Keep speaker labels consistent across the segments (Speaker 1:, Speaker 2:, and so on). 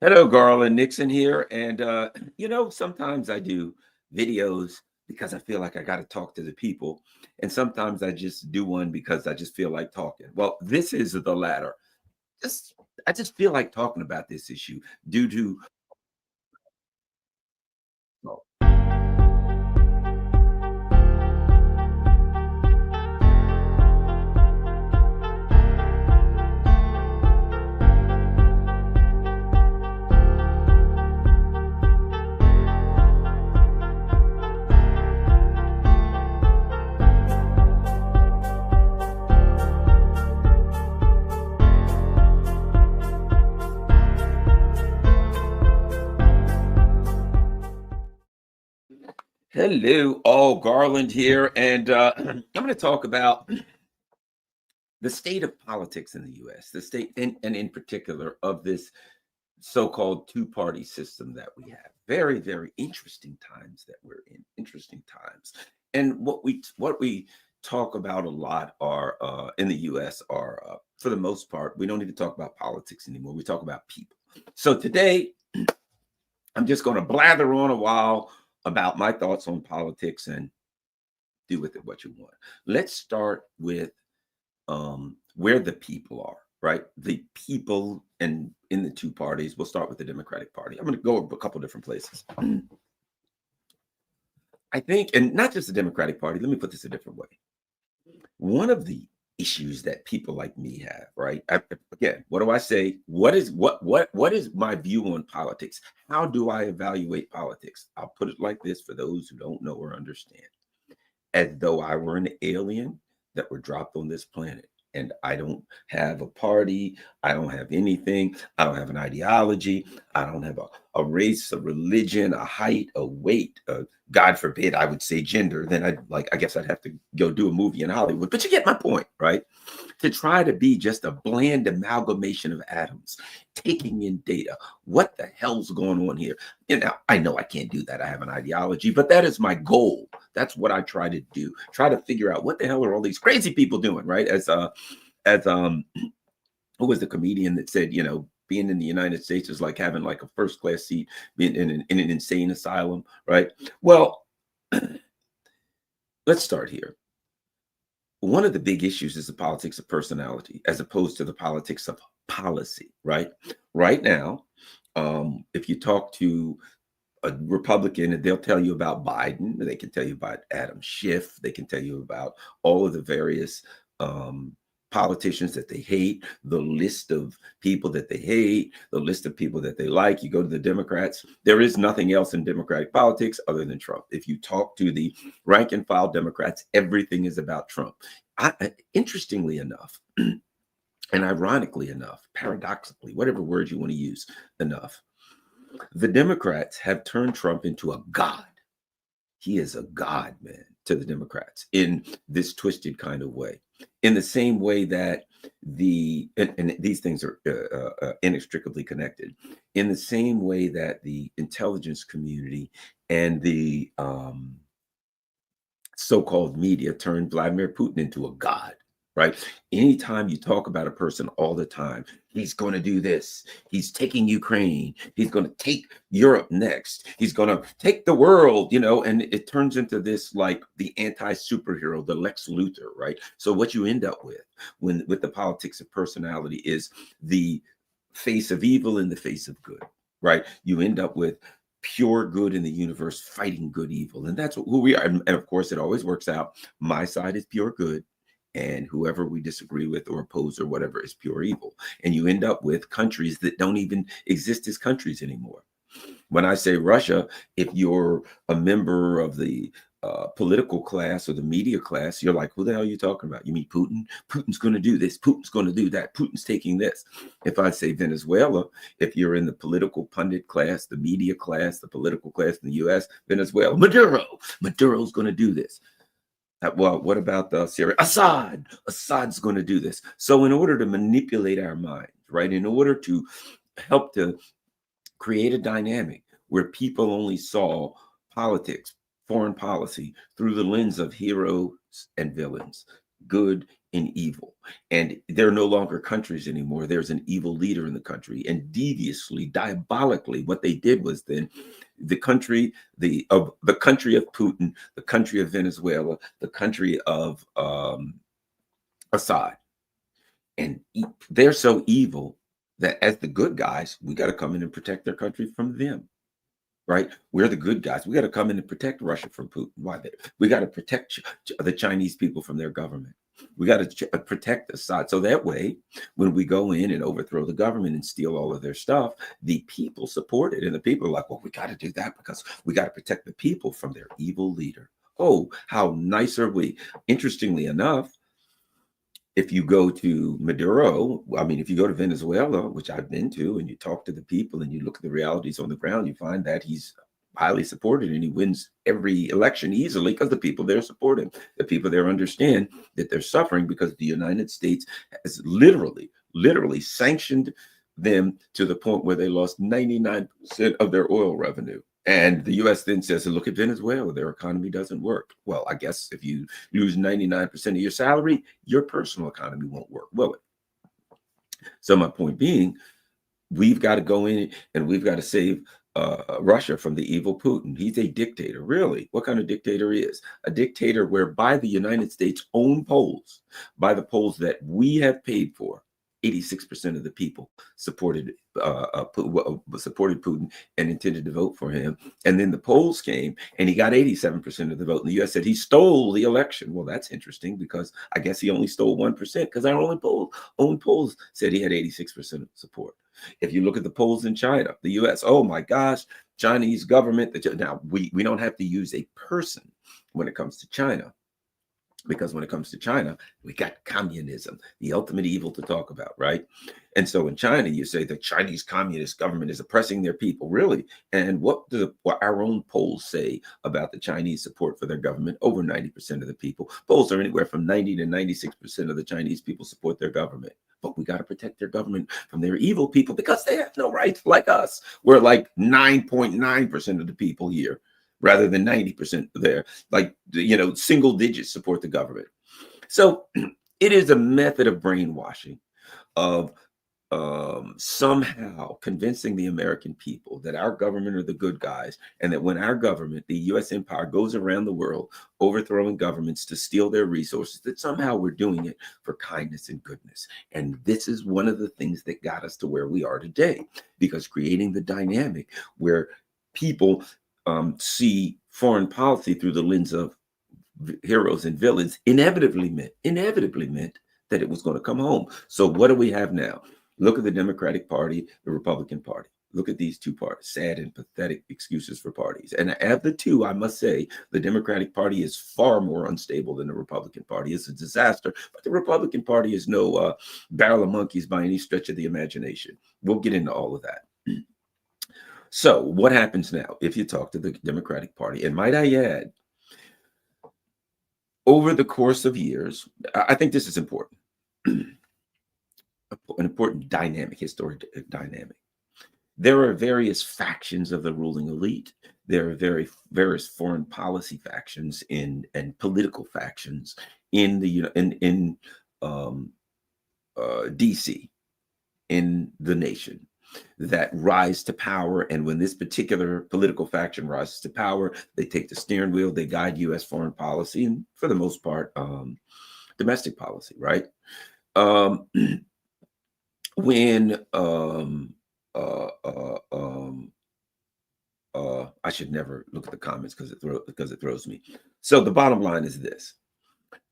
Speaker 1: Hello, Garland Nixon here. And, sometimes I do videos because I feel like I got to talk to the people. And sometimes I just do one because I just feel like talking. Well, this is the latter. Just, I just feel like talking about this issue due to, well, hello, all Garland here. And I'm going to talk about the state of politics in the US, the state, and in particular, of this so-called two-party system that we have. Very, very interesting times that we're in. Interesting times. And what we talk about a lot are in the US are for the most part, we don't even talk about politics anymore. We talk about people. So today I'm just going to blather on a while about my thoughts on politics and do with it what you want. Let's start with where the people are, right? The people and in the two parties. We'll start with the Democratic Party. I'm going to go a couple different places. I think, and not just the Democratic Party, let me put this a different way. One of the issues that people like me have, right? Again, what do I say? What is my view on politics? How do I evaluate politics? I'll put it like this for those who don't know or understand. As though I were an alien that were dropped on this planet. And I don't have a party. I don't have anything. I don't have an ideology. I don't have a race, a religion, a height, a weight, God forbid, I would say gender. Then I guess I'd have to go do a movie in Hollywood. But you get my point, right? To try to be just a bland amalgamation of atoms, taking in data. What the hell's going on here? I know I can't do that. I have an ideology, but that is my goal. That's what I try to do. Try to figure out what the hell are all these crazy people doing, right? As who was the comedian that said, being in the United States is like having like a first class seat in an insane asylum, right? Well, let's start here. One of the big issues is the politics of personality as opposed to the politics of policy, right? Right now, if you talk to a Republican, they'll tell you about Biden. They can tell you about Adam Schiff. They can tell you about all of the various politicians that they hate, the list of people that they hate, the list of people that they like. You go to the Democrats, there is nothing else in Democratic politics other than Trump. If you talk to the rank and file Democrats, everything is about Trump. Interestingly enough, and ironically enough, paradoxically, whatever word you want to use, enough, the Democrats have turned Trump into a god. He is a god, man, to the Democrats in this twisted kind of way. In the same way that and these things are inextricably connected, in the same way that the intelligence community and the so-called media turned Vladimir Putin into a god. Right? Anytime you talk about a person all the time, he's going to do this. He's taking Ukraine. He's going to take Europe next. He's going to take the world, and it turns into this like the anti-superhero, the Lex Luthor, right? So what you end up with with the politics of personality is the face of evil in the face of good, right? You end up with pure good in the universe fighting good evil. And that's who we are. And of course, it always works out. My side is pure good, and whoever we disagree with or oppose or whatever is pure evil. And you end up with countries that don't even exist as countries anymore. When I say Russia, if you're a member of the political class or the media class, you're like, who the hell are you talking about? You mean Putin? Putin's going to do this. Putin's going to do that. Putin's taking this. If I say Venezuela, if you're in the political pundit class, the media class, the political class in the US, Venezuela, Maduro's going to do this. Well, what about Syria? Assad's going to do this. So in order to manipulate our minds, right, in order to help to create a dynamic where people only saw politics, foreign policy through the lens of heroes and villains, good and evil. And they're no longer countries anymore. There's an evil leader in the country. And deviously, diabolically, what they did was then the country, the country of Putin, the country of Venezuela, the country of Assad. And they're so evil that as the good guys, we got to come in and protect their country from them. Right? We're the good guys. We got to come in and protect Russia from Putin. Why? We got to protect the Chinese people from their government. We got to protect Assad. So that way, when we go in and overthrow the government and steal all of their stuff, the people support it. And the people are like, well, we got to do that because we got to protect the people from their evil leader. Oh, how nice are we? Interestingly enough, if you go to Maduro, I mean, if you go to Venezuela, which I've been to, and you talk to the people and you look at the realities on the ground, you find that he's highly supported and he wins every election easily because the people there support him. The people there understand that they're suffering because the United States has literally sanctioned them to the point where they lost 99% of their oil revenue. And the U.S. then says, look at Venezuela, their economy doesn't work. Well, I guess if you lose 99% of your salary, your personal economy won't work, will it? So my point being, we've got to go in and we've got to save Russia from the evil Putin. He's a dictator. Really? What kind of dictator he is? A dictator whereby the United States' own polls, by the polls that we have paid for, 86% of the people supported Putin and intended to vote for him. And then the polls came and he got 87% of the vote. And the U.S. said he stole the election. Well, that's interesting because I guess he only stole 1% because our own polls said he had 86% support. If you look at the polls in China, the U.S., oh my gosh, Chinese government. Now, we don't have to use a person when it comes to China. Because when it comes to China, we got communism, the ultimate evil to talk about, right? And so in China, you say the Chinese communist government is oppressing their people, really. And what do our own polls say about the Chinese support for their government? Over 90% of the people. Polls are anywhere from 90 to 96% of the Chinese people support their government. But we got to protect their government from their evil people because they have no rights like us. We're like 9.9% of the people here, rather than 90% there, like, single digits support the government. So it is a method of brainwashing, of somehow convincing the American people that our government are the good guys, and that when our government, the U.S. empire, goes around the world overthrowing governments to steal their resources, that somehow we're doing it for kindness and goodness. And this is one of the things that got us to where we are today, because creating the dynamic where people see foreign policy through the lens of heroes and villains inevitably meant that it was going to come home. So what do we have now? Look at the Democratic Party, the Republican Party. Look at these two parties, sad and pathetic excuses for parties. And of the two, I must say, the Democratic Party is far more unstable than the Republican Party. It's a disaster, but the Republican Party is no barrel of monkeys by any stretch of the imagination. We'll get into all of that. So what happens now if you talk to the Democratic Party? And might I add, over the course of years, I think this is important, an important dynamic, historic dynamic. There are various factions of the ruling elite. There are various foreign policy factions and political factions in the DC, in the nation, that rise to power. And when this particular political faction rises to power, they take the steering wheel, they guide U.S. foreign policy, and for the most part, domestic policy, right? I should never look at the comments because it throws me. So the bottom line is this.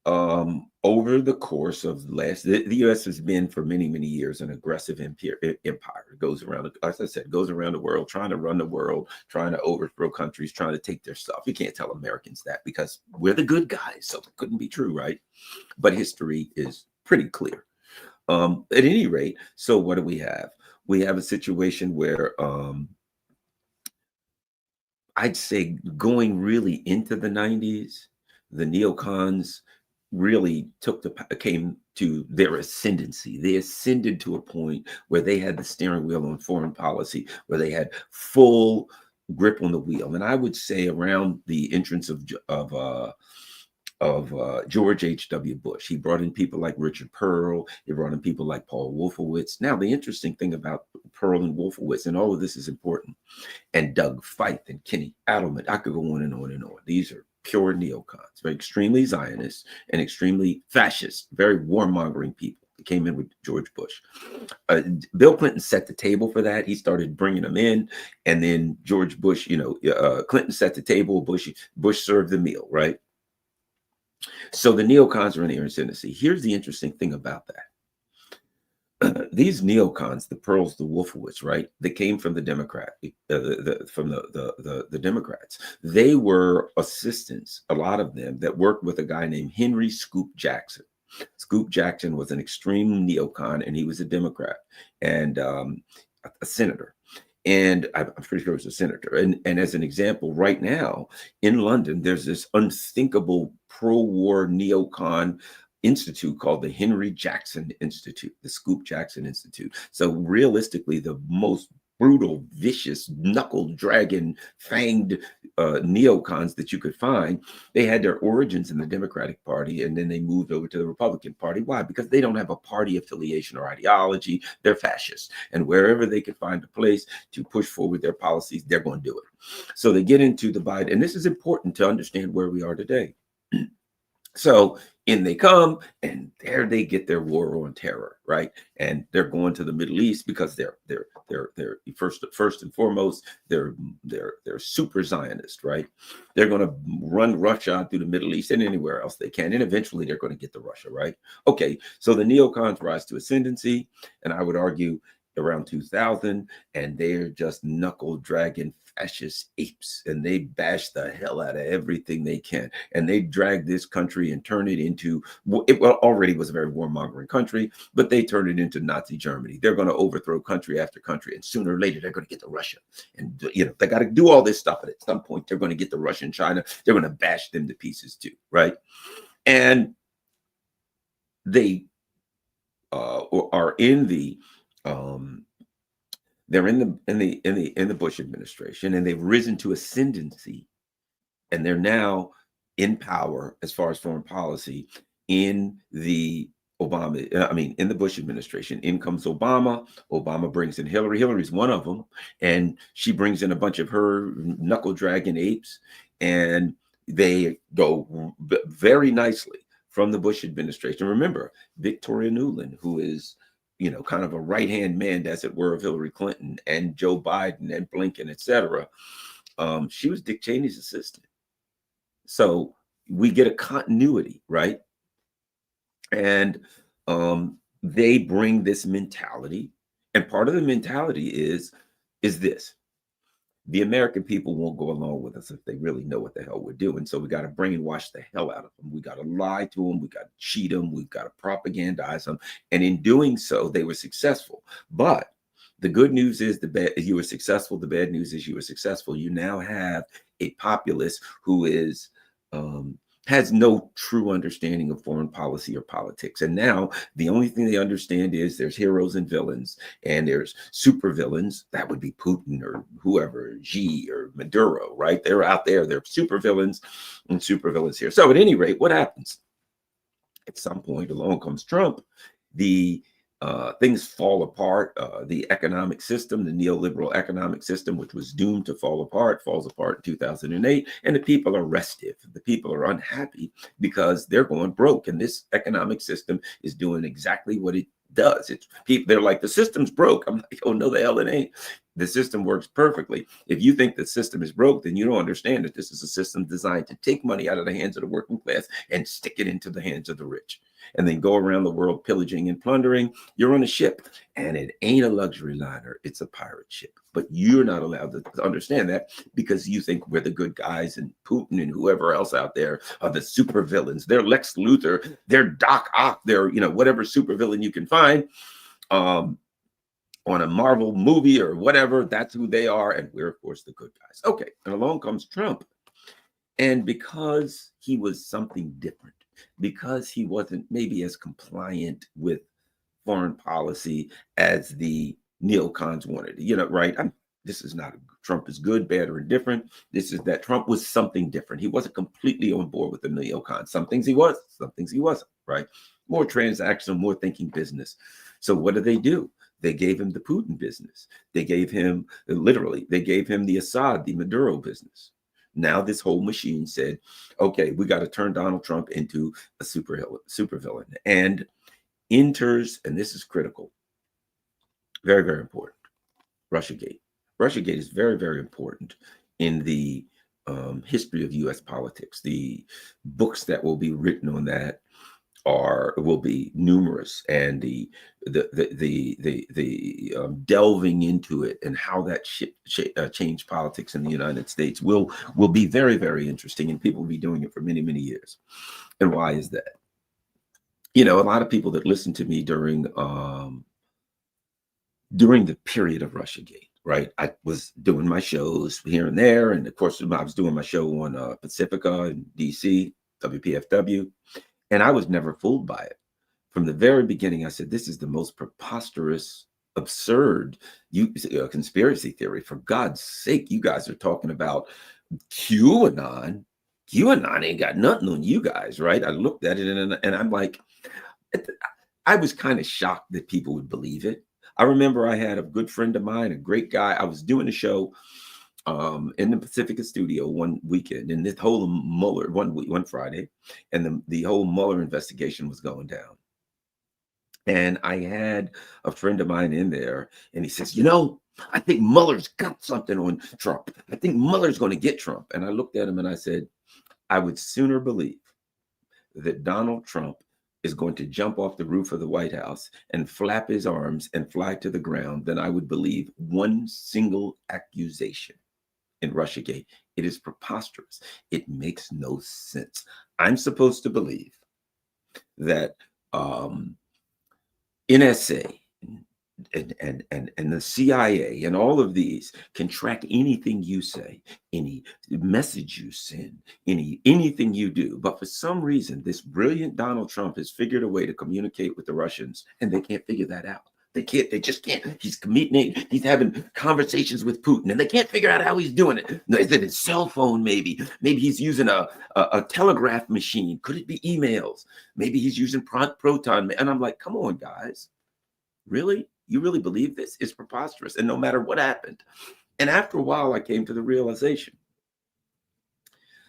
Speaker 1: Over the course of the U.S. has been for many, many years an aggressive empire. It goes around, as I said, goes around the world, trying to run the world, trying to overthrow countries, trying to take their stuff. You can't tell Americans that because we're the good guys, so it couldn't be true, right? But history is pretty clear. At any rate, so what do we have? We have a situation where I'd say going really into the 90s, the neocons really came to their ascendancy. They ascended to a point where they had the steering wheel on foreign policy, where they had full grip on the wheel. And I would say around the entrance of of George H.W. Bush. He brought in people like Richard Pearl. He brought in people like Paul Wolfowitz. Now, the interesting thing about Pearl and Wolfowitz, and all of this is important, and Doug Feith and Kenny Adelman, I could go on and on and on. These are pure neocons, very extremely Zionist and extremely fascist, very warmongering people. They came in with George Bush. Bill Clinton set the table for that. He started bringing them in, and then George Bush, Clinton set the table. Bush served the meal, right? So the neocons are in the ascendancy. Here's the interesting thing about that. These neocons, the Pearls, the Wolfowitz, right? They came from the the Democrats. They were assistants, a lot of them, that worked with a guy named Henry Scoop Jackson. Scoop Jackson was an extreme neocon, and he was a Democrat and a senator. And I'm pretty sure he was a senator. And as an example, right now in London, there's this unthinkable pro-war neocon institute called the Henry Jackson Institute, the Scoop Jackson Institute. So realistically, the most brutal, vicious, knuckle dragon, fanged neocons that you could find, they had their origins in the Democratic Party, and then they moved over to the Republican Party. Why? Because they don't have a party affiliation or ideology. They're fascists, and wherever they could find a place to push forward their policies, they're going to do it. So they get into the Biden, and this is important to understand where we are today. So in they come, and there they get their war on terror, right? And they're going to the Middle East because they're first and foremost, they're super Zionist, right? They're going to run Russia through the Middle East and anywhere else they can, and eventually they're going to get to Russia, right? Okay, so the neocons rise to ascendancy, and I would argue around 2000, and they're just knuckle dragging fascist apes, and they bash the hell out of everything they can, and they drag this country and turn it into, it already was a very warmongering country, but they turn it into Nazi Germany. They're going to overthrow country after country, and sooner or later they're going to get to Russia, and they got to do all this stuff, and at some point they're going to get to Russia and China. They're going to bash them to pieces too, right? And they are in the they're in the Bush administration, and they've risen to ascendancy, and they're now in power as far as foreign policy in the in the Bush administration. In comes Obama. Obama brings in Hillary. Hillary's one of them, and she brings in a bunch of her knuckle dragging apes, and they go very nicely from the Bush administration. Remember, Victoria Nuland, who is kind of a right-hand man, as it were, of Hillary Clinton and Joe Biden and Blinken, etc. She was Dick Cheney's assistant. So we get a continuity, right? And they bring this mentality. And part of the mentality is this. The American people won't go along with us if they really know what the hell we're doing. So we got to brainwash the hell out of them. We got to lie to them. We got to cheat them. We've got to propagandize them. And in doing so, they were successful. But the good news is you were successful. The bad news is you were successful. You now have a populace who is has no true understanding of foreign policy or politics. And now the only thing they understand is there's heroes and villains, and there's super villains. That would be Putin or whoever, Xi or Maduro, right? They're out there. They're super villains and super villains here. So at any rate, what happens? At some point along comes Trump. The things fall apart. The economic system, the neoliberal economic system, which was doomed to fall apart, falls apart in 2008. And the people are restive. The people are unhappy because they're going broke. And this economic system is doing exactly what it does. It's people, they're like, the system's broke. I'm like, oh, no, the hell it ain't. The system works perfectly. If you think the system is broke, then you don't understand that this is a system designed to take money out of the hands of the working class and stick it into the hands of the rich, and then go around the world pillaging and plundering. You're on a ship, and it ain't a luxury liner. It's a pirate ship. But you're not allowed to understand that because you think we're the good guys, and Putin and whoever else out there are the super villains. They're Lex Luthor. They're Doc Ock. They're, whatever super villain you can find on a Marvel movie or whatever. That's who they are. And we're, of course, the good guys. Okay. And along comes Trump. And because he was something different, because he wasn't maybe as compliant with foreign policy as the neocons wanted, right? This is not Trump is good, bad, or indifferent. This is that Trump was something different. He wasn't completely on board with the neocons. Some things he was, some things he wasn't, right? More transactional, more thinking business. So what do? They gave him the Putin business. They gave him, literally, they gave him the Assad, the Maduro business. Now this whole machine said, okay, we got to turn Donald Trump into a supervillain. And enters, and this is critical, very, very important, Russiagate. Russiagate is very, very important in the history of U.S. politics. The books that will be written on that will be numerous, and the delving into it and how that changed politics in the United States will be very, very interesting, and people will be doing it for many, many years. And why is that? You know, a lot of people that listened to me during the period of Russiagate, right? I was doing my shows here and there, and of course, I was doing my show on Pacifica in DC, WPFW, and I was never fooled by it. From the very beginning, I said, this is the most preposterous, absurd conspiracy theory. For God's sake, you guys are talking about QAnon. QAnon ain't got nothing on you guys, right? I looked at it and I'm like, I was kind of shocked that people would believe it. I remember I had a good friend of mine, a great guy. I was doing a show in the Pacifica studio one weekend, and this whole Mueller one Friday, and the whole Mueller investigation was going down. And I had a friend of mine in there, and he says, you know, I think Mueller's got something on Trump. I think Mueller's going to get Trump. And I looked at him and I said, I would sooner believe that Donald Trump is going to jump off the roof of the White House and flap his arms and fly to the ground than I would believe one single accusation in Russiagate. It is preposterous. It makes no sense. I'm supposed to believe that NSA and the CIA and all of these can track anything you say, any message you send, anything you do. But for some reason, this brilliant Donald Trump has figured a way to communicate with the Russians, and they can't figure that out. They just can't. He's having conversations with Putin, and they can't figure out how he's doing it. Is it his cell phone? Maybe he's using a telegraph machine. Could it be emails? Maybe he's using proton. And I'm like, come on, guys. Really? You really believe this? It's preposterous. And no matter what happened. And after a while, I came to the realization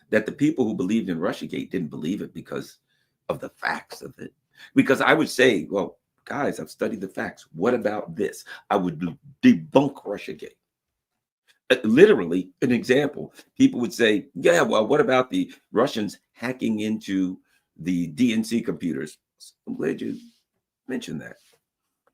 Speaker 1: that the people who believed in Russiagate didn't believe it because of the facts of it. Because I would say, well, guys, I've studied the facts. What about this? I would debunk Russiagate. Literally, an example. People would say, yeah, well, what about the Russians hacking into the DNC computers? I'm glad you mentioned that.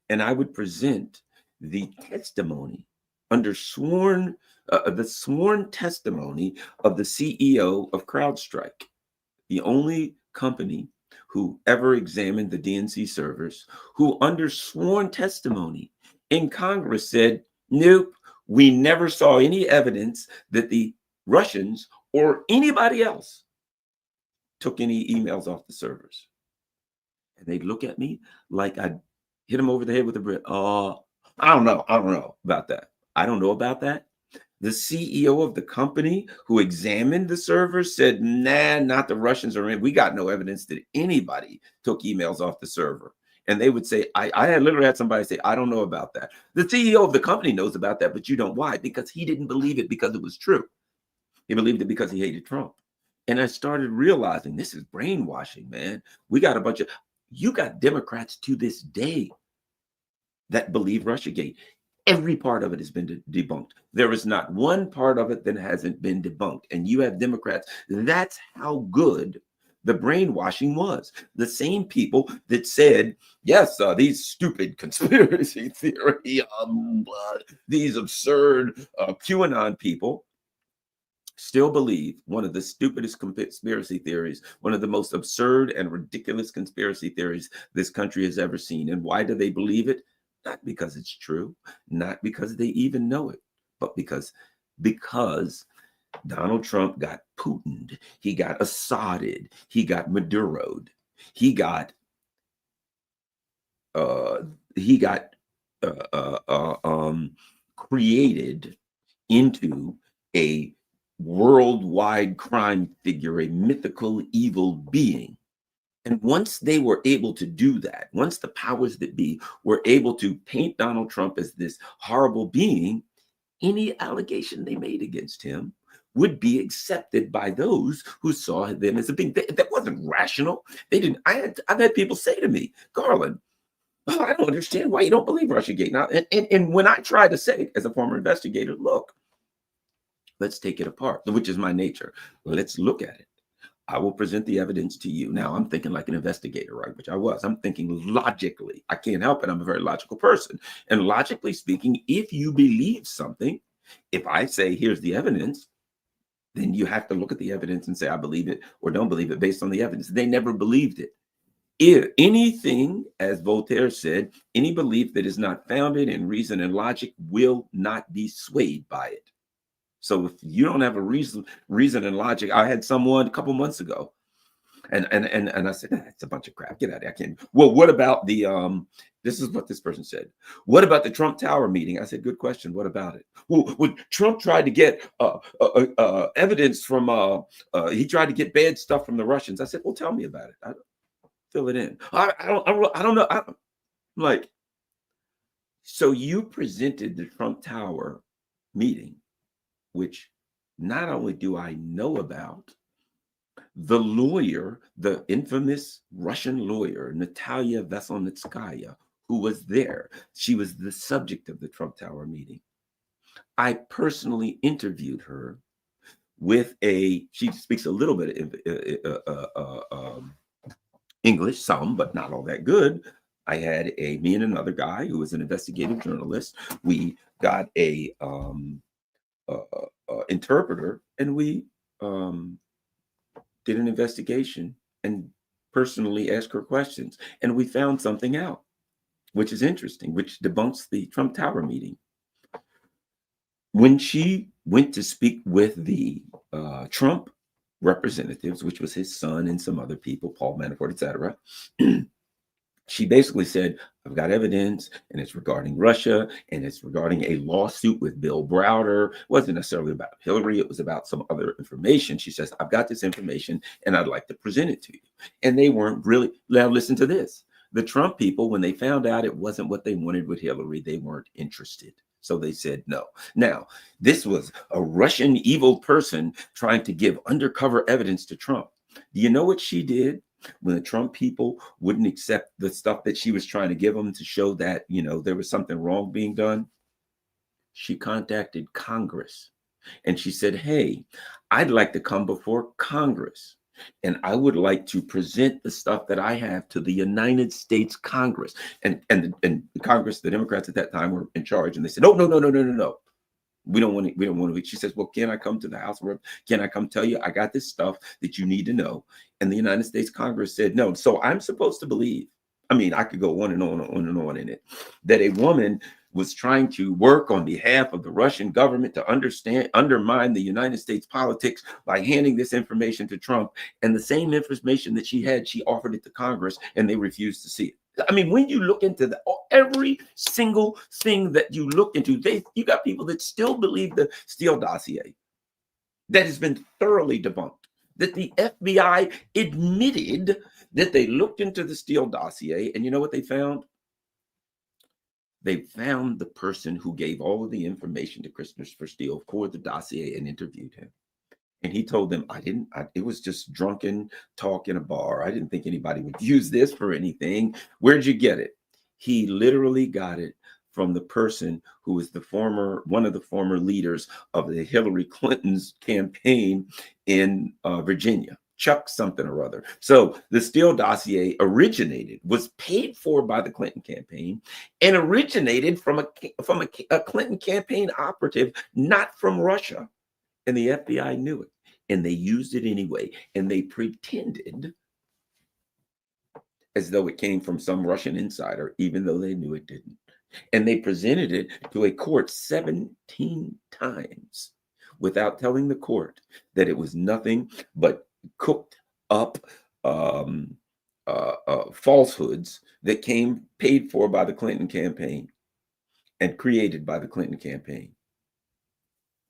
Speaker 1: And I would present the testimony under the sworn testimony of the CEO of CrowdStrike, the only company who ever examined the DNC servers, who under sworn testimony in Congress said, nope, we never saw any evidence that the Russians or anybody else took any emails off the servers. And they'd look at me like I'd hit him over the head with a brick. I don't know about that. I don't know about that. The CEO of the company who examined the servers said, nah, not the Russians are in. We got no evidence that anybody took emails off the server. And they would say, I had literally had somebody say, I don't know about that. The CEO of the company knows about that, but you don't. Why? Because he didn't believe it because it was true. He believed it because he hated Trump. And I started realizing this is brainwashing, man. We got you got Democrats to this day that believe Russiagate. Every part of it has been debunked. There is not one part of it that hasn't been debunked. And you have Democrats. That's how good the brainwashing was. The same people that said, yes, these stupid conspiracy theory, these absurd QAnon people still believe one of the stupidest conspiracy theories, one of the most absurd and ridiculous conspiracy theories this country has ever seen. And why do they believe it? Not because it's true, not because they even know it, but because Donald Trump got Putined, he got Assaded, he got Maduroed, he got created into a worldwide crime figure, a mythical evil being. And once they were able to do that, once the powers that be were able to paint Donald Trump as this horrible being, any allegation they made against him would be accepted by those who saw them as a being. That wasn't rational. They didn't. I've had people say to me, Garland, oh, I don't understand why you don't believe Russiagate. Now, and when I try to say, as a former investigator, look, let's take it apart, which is my nature. Let's look at it. I will present the evidence to you. Now, I'm thinking like an investigator, right? Which I was. I'm thinking logically. I can't help it. I'm a very logical person. And logically speaking, if you believe something, if I say, here's the evidence, then you have to look at the evidence and say, I believe it or don't believe it based on the evidence. They never believed it. If anything, as Voltaire said, any belief that is not founded in reason and logic will not be swayed by it. So if you don't have a reason and logic, I had someone a couple months ago, and I said, it's a bunch of crap. Get out of there. I can't. Well, what about the this is what this person said. What about the Trump Tower meeting? I said, good question. What about it? Well, when Trump tried to get evidence from he tried to get bad stuff from the Russians. I said, well, tell me about it. Fill it in. I don't know. I'm like, so you presented the Trump Tower meeting, which not only do I know about, the lawyer, the infamous Russian lawyer, Natalia Veselnitskaya, who was there, she was the subject of the Trump Tower meeting. I personally interviewed her with she speaks a little bit of English, some, but not all that good. I had me and another guy who was an investigative journalist. We got a interpreter, and we did an investigation and personally asked her questions. And we found something out, which is interesting, which debunks the Trump Tower meeting. When she went to speak with the Trump representatives, which was his son and some other people, Paul Manafort, etc., she basically said, I've got evidence, and it's regarding Russia, and it's regarding a lawsuit with Bill Browder. It wasn't necessarily about Hillary. It was about some other information. She says, I've got this information, and I'd like to present it to you. And they weren't really, now listen to this. The Trump people, when they found out it wasn't what they wanted with Hillary, they weren't interested. So they said no. Now, this was a Russian evil person trying to give undercover evidence to Trump. Do you know what she did? When the Trump people wouldn't accept the stuff that she was trying to give them to show that, there was something wrong being done, she contacted Congress and she said, hey, I'd like to come before Congress and I would like to present the stuff that I have to the United States Congress. And Congress, the Democrats at that time were in charge, and they said, oh, no. We don't want to. She says, well, can I come to the House? Can I come tell you I got this stuff that you need to know? And the United States Congress said no. So I'm supposed to believe, I could go on and on in it, that a woman was trying to work on behalf of the Russian government to undermine the United States politics by handing this information to Trump. And the same information that she had, she offered it to Congress, and they refused to see it. When you look into every single thing that you look into, you got people that still believe the Steele dossier that has been thoroughly debunked, that the FBI admitted that they looked into the Steele dossier, and you know what they found? They found the person who gave all of the information to Christopher Steele for the dossier and interviewed him. And he told them, it was just drunken talk in a bar. I didn't think anybody would use this for anything. Where'd you get it? He literally got it from the person who was one of the former leaders of the Hillary Clinton's campaign in Virginia, Chuck something or other. So the Steele dossier was paid for by the Clinton campaign and originated from a Clinton campaign operative, not from Russia. And the FBI knew it, and they used it anyway. And they pretended as though it came from some Russian insider, even though they knew it didn't. And they presented it to a court 17 times without telling the court that it was nothing but cooked up falsehoods that paid for by the Clinton campaign and created by the Clinton campaign.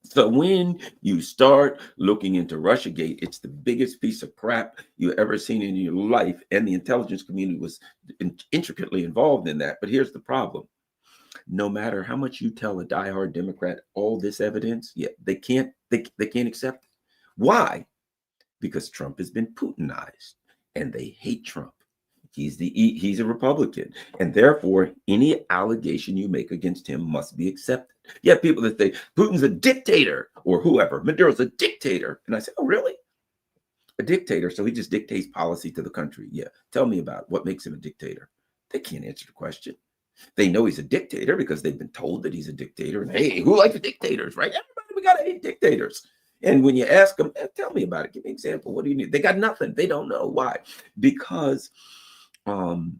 Speaker 1: So when you start looking into Russiagate, it's the biggest piece of crap you ever seen in your life. And the intelligence community was intricately involved in that. But here's the problem. No matter how much you tell a diehard Democrat all this evidence, yeah, they can't accept it. Why? Because Trump has been Putinized and they hate Trump. He's a Republican, and therefore any allegation you make against him must be accepted. You have people that say Putin's a dictator or whoever, Maduro's a dictator, and I say, oh really? A dictator? So he just dictates policy to the country? Yeah. Tell me about what makes him a dictator. They can't answer the question. They know he's a dictator because they've been told that he's a dictator. And hey, who likes dictators, right? Everybody, we gotta hate dictators. And when you ask them, tell me about it. Give me an example. What do you need? They got nothing. They don't know why. Because in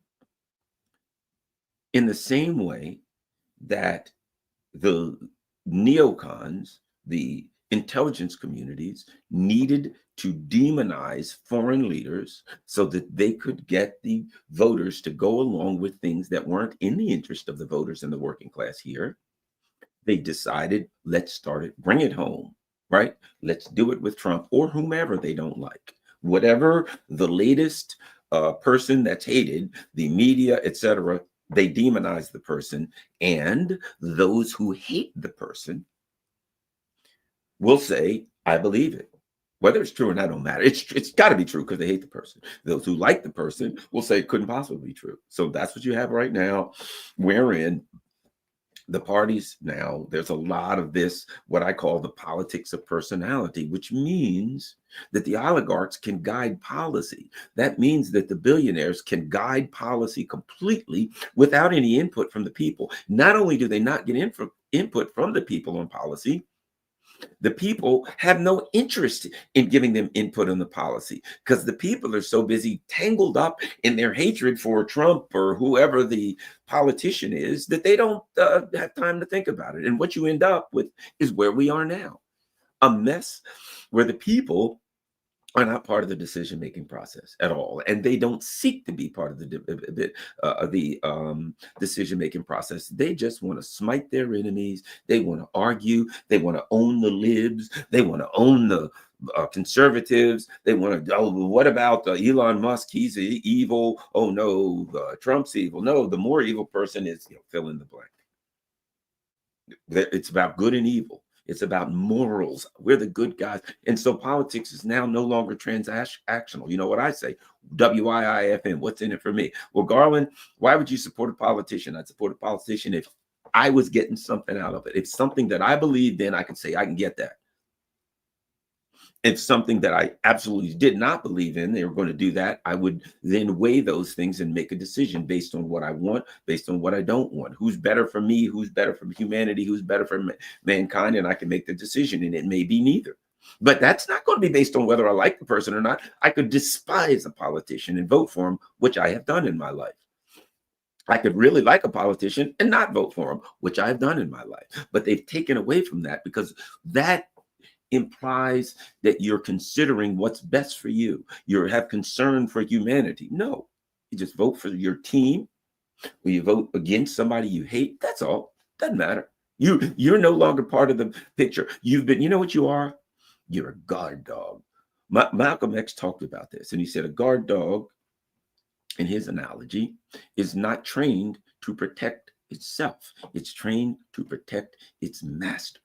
Speaker 1: the same way that the neocons, the intelligence communities, needed to demonize foreign leaders so that they could get the voters to go along with things that weren't in the interest of the voters and the working class here, they decided, let's start it, bring it home, right? Let's do it with Trump or whomever they don't like. Whatever the latest person that's hated, the media, etc., they demonize the person, and those who hate the person will say, I believe it. Whether it's true or not, don't matter. It's got to be true because they hate the person. Those who like the person will say it couldn't possibly be true. So that's what you have right now, wherein the parties now, there's a lot of this, what I call the politics of personality, which means that the oligarchs can guide policy. That means that the billionaires can guide policy completely without any input from the people. Not only do they not get input from the people on policy, the people have no interest in giving them input on the policy because the people are so busy tangled up in their hatred for Trump or whoever the politician is that they don't have time to think about it. And what you end up with is where we are now, a mess where the people are not part of the decision-making process at all, and they don't seek to be part of the decision-making process. They just want to smite their enemies. They want to argue. They want to own the libs. They want to own the conservatives. They want to. Oh, what about Elon Musk? He's evil. Oh no, Trump's evil. No, the more evil person is fill in the blank. It's about good and evil. It's about morals. We're the good guys. And so politics is now no longer transactional. You know what I say? WIIFM. What's in it for me? Well, Garland, why would you support a politician? I'd support a politician if I was getting something out of it. If something that I believed in, I could say I can get that. If something that I absolutely did not believe in, they were going to do that, I would then weigh those things and make a decision based on what I want, based on what I don't want. Who's better for me? Who's better for humanity? Who's better for mankind? And I can make the decision, and it may be neither. But that's not going to be based on whether I like the person or not. I could despise a politician and vote for him, which I have done in my life. I could really like a politician and not vote for him, which I've done in my life. But they've taken away from that because that implies that you're considering what's best for you. You have concern for humanity. No, you just vote for your team, or you vote against somebody you hate. That's all. Doesn't matter. You're no longer part of the picture. You've been. You know what you are? You're a guard dog. Malcolm X talked about this, and he said a guard dog, in his analogy, is not trained to protect itself. It's trained to protect its master.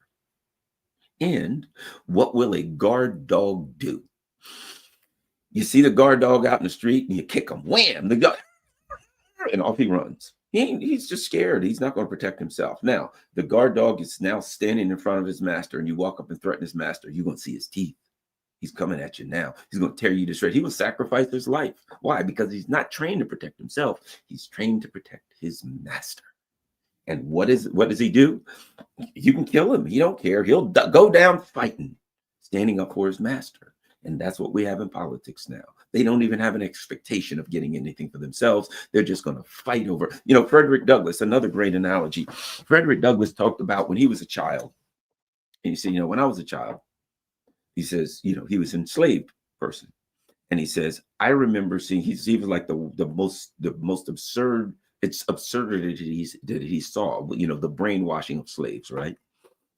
Speaker 1: And what will a guard dog do? You see the guard dog out in the street and you kick him, wham, the guy, and off he runs. He's just scared. He's not going to protect himself. Now, the guard dog is now standing in front of his master, and you walk up and threaten his master. You're going to see his teeth. He's coming at you now. He's going to tear you to shreds. He will sacrifice his life. Why? Because he's not trained to protect himself. He's trained to protect his master. And what does he do? You can kill him. He don't care. He'll go down fighting, standing up for his master. And that's what we have in politics now. They don't even have an expectation of getting anything for themselves. They're just going to fight over. Frederick Douglass, another great analogy. Frederick Douglass talked about when he was a child. And he said, when I was a child, he says, he was an enslaved person. And he says, I remember seeing, he was like the most absurd, it's absurdities that he saw, the brainwashing of slaves, right?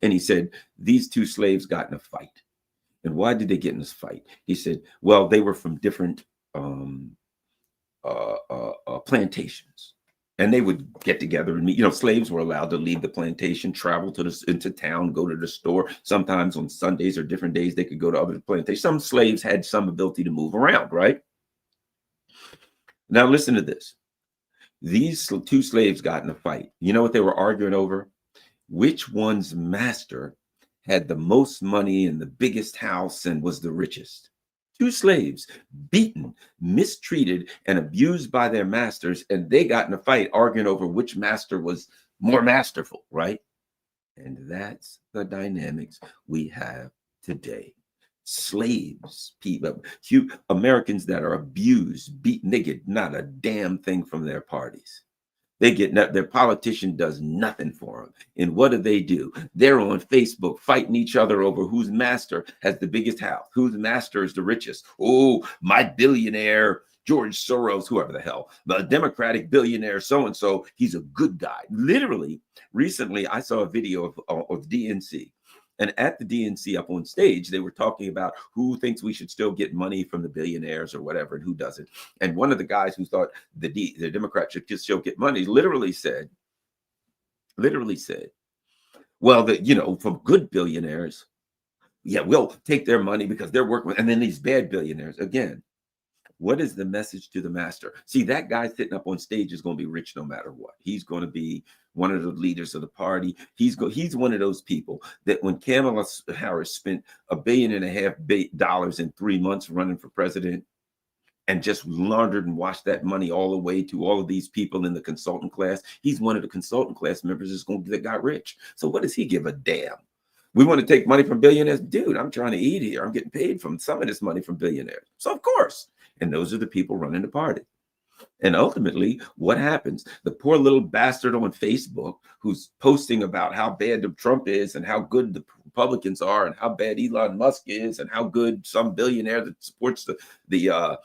Speaker 1: And he said, these two slaves got in a fight. And why did they get in this fight? He said, well, they were from different plantations. And they would get together and meet. You know, slaves were allowed to leave the plantation, travel into town, go to the store. Sometimes on Sundays or different days, they could go to other plantations. Some slaves had some ability to move around, right? Now, listen to this. These two slaves got in a fight. You know what they were arguing over? Which one's master had the most money and the biggest house and was the richest. Two slaves beaten, mistreated, and abused by their masters, and they got in a fight arguing over which master was more masterful, right? And that's the dynamics we have today. Slaves, people, Americans that are abused, beaten, they get not a damn thing from their parties. They get their politician does nothing for them. And what do? They're on Facebook fighting each other over whose master has the biggest house, whose master is the richest. Oh, my billionaire, George Soros, whoever the hell, the Democratic billionaire, so-and-so, he's a good guy. Literally, recently, I saw a video of DNC. And at the DNC up on stage, they were talking about who thinks we should still get money from the billionaires or whatever, and who doesn't. And one of the guys who thought the Democrats should still get money literally said, well, from good billionaires, yeah, we'll take their money because they're working with, and then these bad billionaires, again, what is the message to the master? See, that guy sitting up on stage is going to be rich no matter what. He's going to be one of the leaders of the party. He's one of those people that when Kamala Harris spent $1.5 billion in 3 months running for president and just laundered and washed that money all the way to all of these people in the consultant class, he's one of the consultant class members that got rich. So what does he give a damn? We want to take money from billionaires? Dude, I'm trying to eat here. I'm getting paid from some of this money from billionaires. So of course. And those are the people running the party. And ultimately, what happens? The poor little bastard on Facebook who's posting about how bad Trump is and how good the Republicans are and how bad Elon Musk is and how good some billionaire that supports the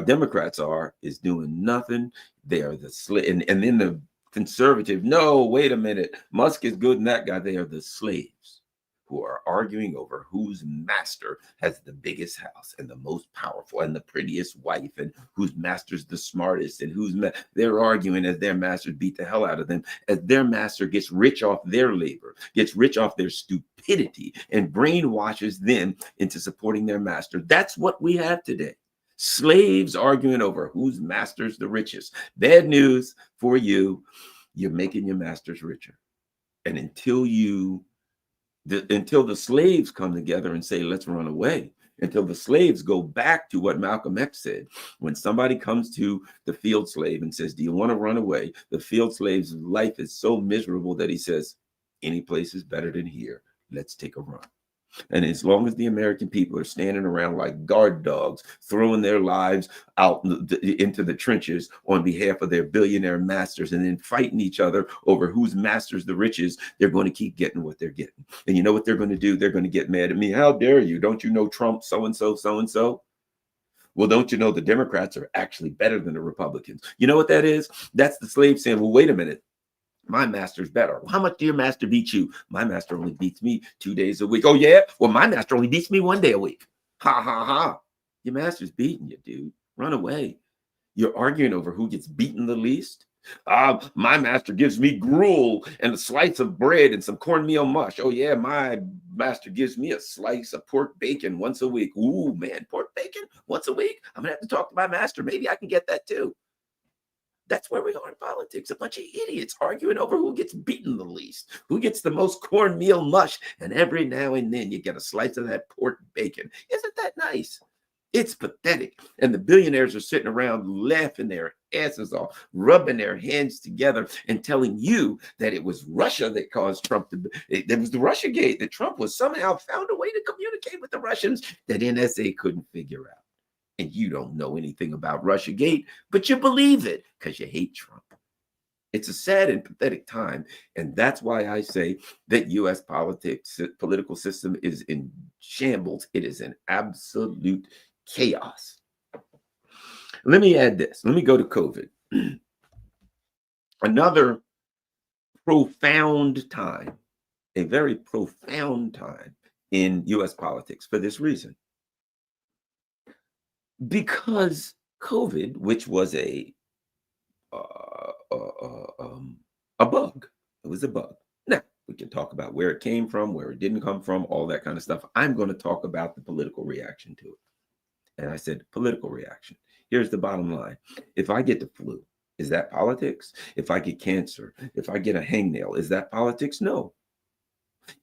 Speaker 1: Democrats is doing nothing. They are and then the conservative, no, wait a minute. Musk is good and that guy, they are the slaves who are arguing over whose master has the biggest house and the most powerful and the prettiest wife and whose master's the smartest and they're arguing as their masters beat the hell out of them, as their master gets rich off their labor, gets rich off their stupidity and brainwashes them into supporting their master. That's what we have today. Slaves arguing over whose master's the richest. Bad news for you. You're making your masters richer. And until the slaves come together and say, let's run away, until the slaves go back to what Malcolm X said, when somebody comes to the field slave and says, do you want to run away? The field slave's life is so miserable that he says, any place is better than here. Let's take a run. And as long as the American people are standing around like guard dogs, throwing their lives out into the trenches on behalf of their billionaire masters and then fighting each other over whose master's the richest, they're going to keep getting what they're getting. And you know what they're going to do? They're going to get mad at me. How dare you? Don't you know Trump, so-and-so, so-and-so? Well, don't you know the Democrats are actually better than the Republicans? You know what that is? That's the slave saying, well, wait a minute. My master's better. Well, how much do your master beat you? My master only beats me 2 days a week. Oh, yeah? Well, my master only beats me 1 day a week. Ha, ha, ha. Your master's beating you, dude. Run away. You're arguing over who gets beaten the least. My master gives me gruel and a slice of bread and some cornmeal mush. Oh, yeah, my master gives me a slice of pork bacon once a week. Ooh, man, pork bacon once a week? I'm going to have to talk to my master. Maybe I can get that too. That's where we are in politics. A bunch of idiots arguing over who gets beaten the least, who gets the most cornmeal mush. And every now and then you get a slice of that pork bacon. Isn't that nice? It's pathetic. And the billionaires are sitting around laughing their asses off, rubbing their hands together and telling you that it was Russia that caused Trump to, it was the Russiagate, that Trump was somehow found a way to communicate with the Russians that NSA couldn't figure out. And you don't know anything about Russiagate, but you believe it because you hate Trump. It's a sad and pathetic time. And that's why I say that U.S. political system is in shambles. It is in absolute chaos. Let me add this. Let me go to COVID. Another profound time a very profound time in US politics for this reason. Because COVID, which was uh, uh, a bug, it was a bug. Now, we can talk about where it came from, where it didn't come from, all that kind of stuff. I'm going to talk about the political reaction to it. And I said, political reaction. Here's the bottom line. If I get the flu, is that politics? If I get cancer, if I get a hangnail, is that politics? No.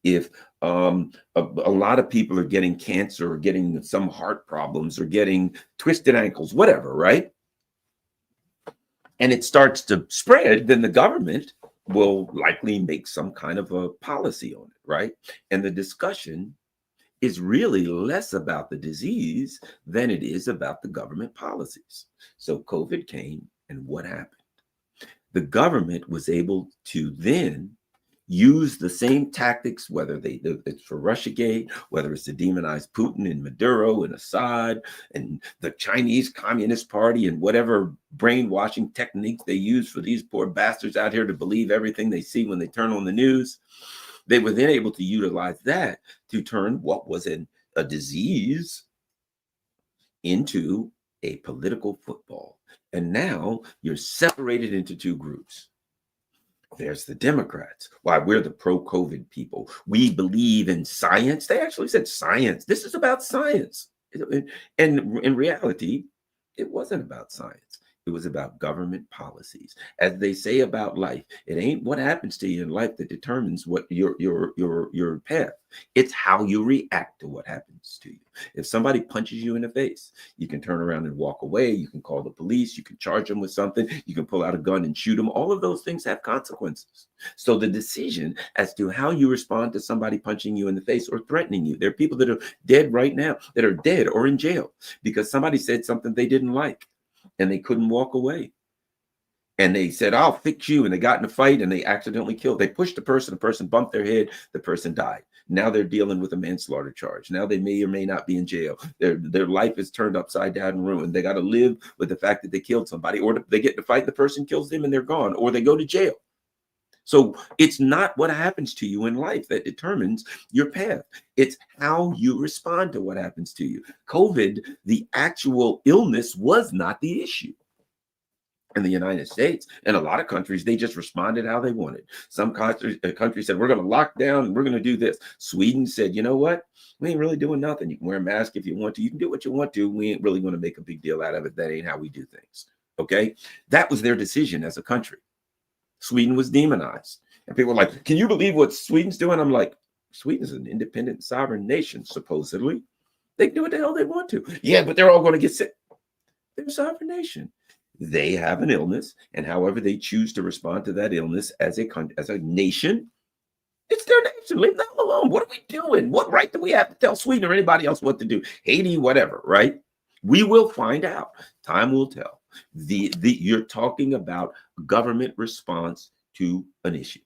Speaker 1: If a lot of people are getting cancer or getting some heart problems or getting twisted ankles, whatever, right? And it starts to spread, then the government will likely make some kind of a policy on it, right? And the discussion is really less about the disease than it is about the government policies. So COVID came, and what happened? The government was able to then use the same tactics, whether it's for Russiagate, whether it's to demonize Putin and Maduro and Assad and the Chinese Communist Party and whatever brainwashing techniques they use for these poor bastards out here to believe everything they see when they turn on the news. They were then able to utilize that to turn what was a disease into a political football. And now you're separated into two groups. There's the Democrats. Why, we're the pro-COVID people. We believe in science. They actually said science. This is about science. And in reality, it wasn't about science. It was about government policies. As they say about life, it ain't what happens to you in life that determines what your path. It's how you react to what happens to you. If somebody punches you in the face, you can turn around and walk away. You can call the police. You can charge them with something. You can pull out a gun and shoot them. All of those things have consequences. So the decision as to how you respond to somebody punching you in the face or threatening you, there are people that are dead right now, that are dead or in jail because somebody said something they didn't like. And they couldn't walk away. And they said, I'll fix you. And they got in a fight and they accidentally killed. They pushed the person bumped their head, the person died. Now they're dealing with a manslaughter charge. Now they may or may not be in jail. Their life is turned upside down and ruined. They got to live with the fact that they killed somebody, or they get in a fight, the person kills them and they're gone, or they go to jail. So it's not what happens to you in life that determines your path. It's how you respond to what happens to you. COVID, the actual illness, was not the issue. In the United States and a lot of countries, they just responded how they wanted. Some countries said, we're going to lock down and we're going to do this. Sweden said, you know what? We ain't really doing nothing. You can wear a mask if you want to. You can do what you want to. We ain't really going to make a big deal out of it. That ain't how we do things. Okay? That was their decision as a country. Sweden was demonized. And people were like, can you believe what Sweden's doing? I'm like, Sweden's an independent sovereign nation, supposedly. They can do what the hell they want to. Yeah, but they're all going to get sick. They're a sovereign nation. They have an illness, and however they choose to respond to that illness as a nation, it's their nation. Leave them alone. What are we doing? What right do we have to tell Sweden or anybody else what to do? Haiti, whatever, right? We will find out. Time will tell. You're talking about government response to an issue.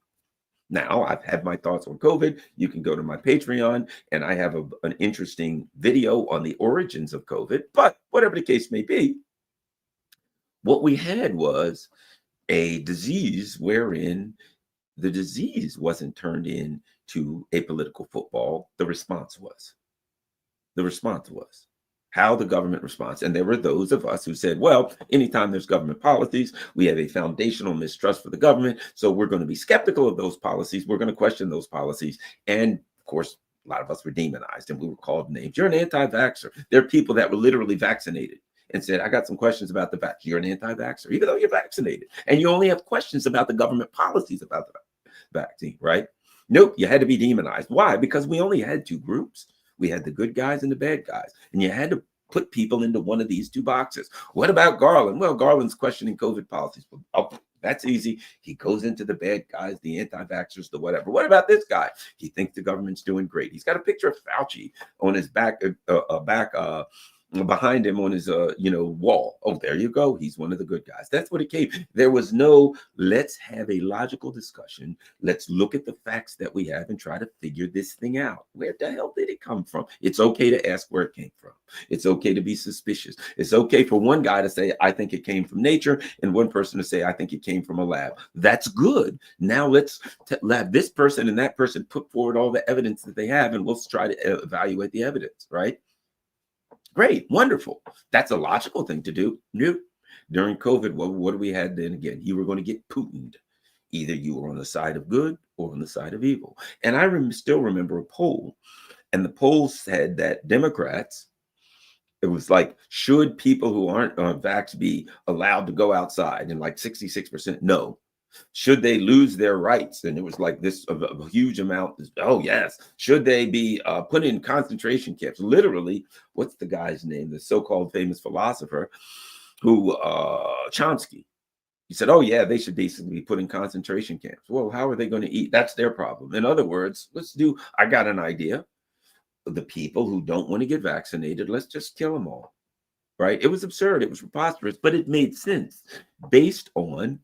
Speaker 1: Now, I've had my thoughts on COVID. You can go to my Patreon, and I have an interesting video on the origins of COVID. But whatever the case may be, what we had was a disease wherein the disease wasn't turned into a political football. The response was. How the government responds. And there were those of us who said, well, anytime there's government policies, we have a foundational mistrust for the government. So we're going to be skeptical of those policies. We're going to question those policies. And of course, a lot of us were demonized and we were called names. You're an anti-vaxxer. There are people that were literally vaccinated and said, I got some questions about the vaccine. You're an anti-vaxxer, even though you're vaccinated. And you only have questions about the government policies about the vaccine, right? Nope, you had to be demonized. Why? Because we only had two groups. We had the good guys and the bad guys. And you had to put people into one of these two boxes. What about Garland? Well, Garland's questioning COVID policies. Oh, that's easy. He goes into the bad guys, the anti-vaxxers, the whatever. What about this guy? He thinks the government's doing great. He's got a picture of Fauci on his back behind him on his wall. Oh, there you go. He's one of the good guys. That's what it came. There was no, let's have a logical discussion. Let's look at the facts that we have and try to figure this thing out. Where the hell did it come from? It's okay to ask where it came from. It's okay to be suspicious. It's okay for one guy to say, I think it came from nature, and one person to say, I think it came from a lab. That's good. Now let's have this person and that person put forward all the evidence that they have, and let's try to evaluate the evidence, right? Great, wonderful. That's a logical thing to do. Nope. During COVID, what do we had then again? You were going to get Putined. Either you were on the side of good or on the side of evil. And I still remember a poll, and the poll said that Democrats, it was like, should people who aren't vax be allowed to go outside? And like 66% no. Should they lose their rights? And it was like this a huge amount. Oh, yes. Should they be put in concentration camps? Literally, what's the guy's name? The so-called famous philosopher who, Chomsky. He said, oh, yeah, they should basically be put in concentration camps. Well, how are they going to eat? That's their problem. In other words, I got an idea. The people who don't want to get vaccinated, let's just kill them all. Right? It was absurd. It was preposterous, but it made sense based on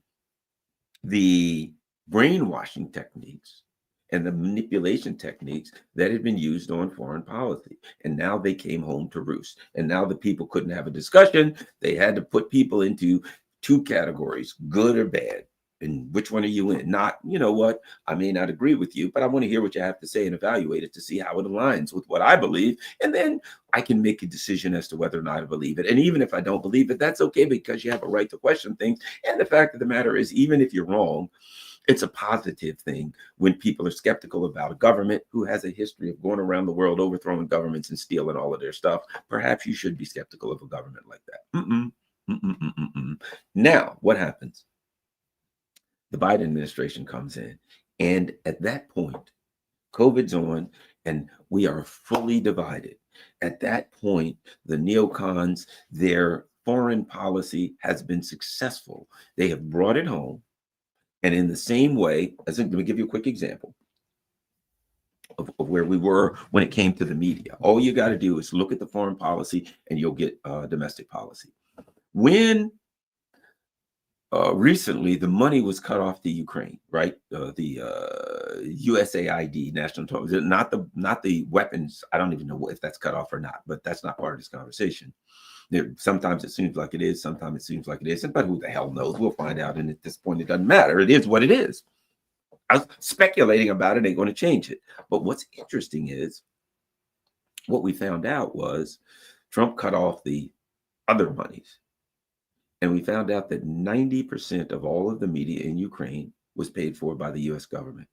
Speaker 1: the brainwashing techniques and the manipulation techniques that had been used on foreign policy. And now they came home to roost. And now the people couldn't have a discussion. They had to put people into two categories, good or bad. And which one are you in? Not, you know what, I may not agree with you, but I want to hear what you have to say and evaluate it to see how it aligns with what I believe. And then I can make a decision as to whether or not I believe it. And even if I don't believe it, that's okay, because you have a right to question things. And the fact of the matter is, even if you're wrong, it's a positive thing when people are skeptical about a government who has a history of going around the world overthrowing governments and stealing all of their stuff. Perhaps you should be skeptical of a government like that. Now, what happens? The Biden administration comes in, and at that point, COVID's on, and we are fully divided. At that point, the neocons, their foreign policy has been successful. They have brought it home, and in the same way, let me give you a quick example of where we were when it came to the media. All you got to do is look at the foreign policy, and you'll get domestic policy. When recently, the money was cut off to Ukraine, right? The USAID, National Intelligence, not the weapons. I don't even know if that's cut off or not, but that's not part of this conversation. Sometimes it seems like it is, sometimes it seems like it isn't, but who the hell knows? We'll find out. And at this point, it doesn't matter. It is what it is. I was speculating about it, ain't going to change it. But what's interesting is what we found out was Trump cut off the other monies. And we found out that 90% of all of the media in Ukraine was paid for by the U.S. government.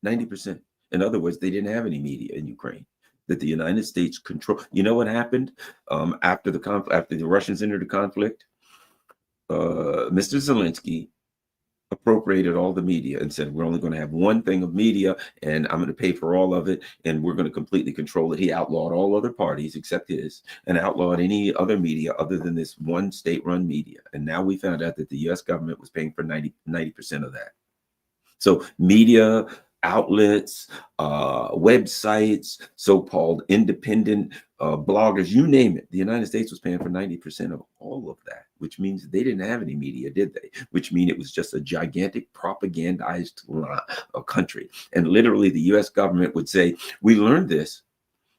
Speaker 1: 90%. In other words, they didn't have any media in Ukraine that the United States control. You know what happened after the Russians entered the conflict? Mr. Zelensky appropriated all the media and said, we're only going to have one thing of media, and I'm going to pay for all of it, and we're going to completely control it. He outlawed all other parties except his, and outlawed any other media other than this one state-run media. And now we found out that the U.S. government was paying for 90% of that. So media outlets, websites, so-called independent bloggers, you name it. The United States was paying for 90% of all of that, which means they didn't have any media, did they? Which means it was just a gigantic propagandized country. And literally the U.S. government would say, we learned this.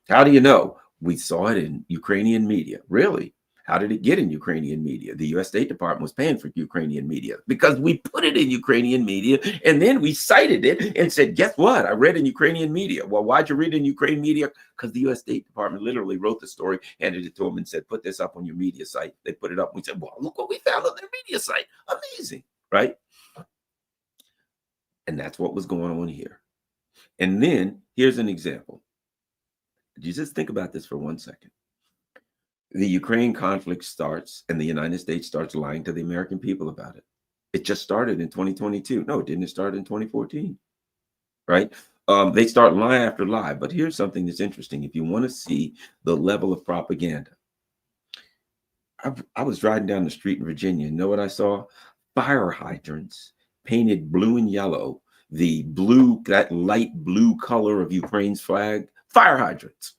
Speaker 1: How do you know? We saw it in Ukrainian media. Really? How did it get in Ukrainian media? The U.S. State Department was paying for Ukrainian media because we put it in Ukrainian media, and then we cited it and said, guess what? I read in Ukrainian media. Well, why'd you read in Ukrainian media? Because the U.S. State Department literally wrote the story, handed it to them, and said, put this up on your media site. They put it up. And we said, well, look what we found on their media site. Amazing, right? And that's what was going on here. And then here's an example. You just think about this for 1 second. The Ukraine conflict starts, and the United States starts lying to the American people about it. It just started in 2022. No, it didn't. It started in 2014, right? They start lie after lie. But here's something that's interesting. If you want to see the level of propaganda, I was driving down the street in Virginia. You know what I saw? Fire hydrants painted blue and yellow, that light blue color of Ukraine's flag, fire hydrants.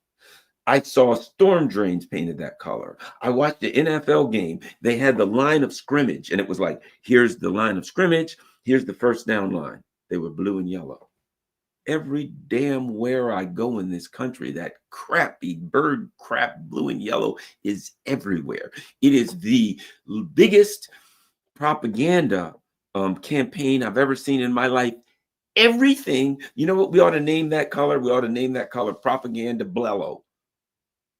Speaker 1: I saw storm drains painted that color. I watched the NFL game. They had the line of scrimmage, and it was like, here's the line of scrimmage, here's the first down line. They were blue and yellow. Every damn where I go in this country, that crappy bird crap blue and yellow is everywhere. It is the biggest propaganda campaign I've ever seen in my life. Everything, you know what we ought to name that color? We ought to name that color propaganda blello,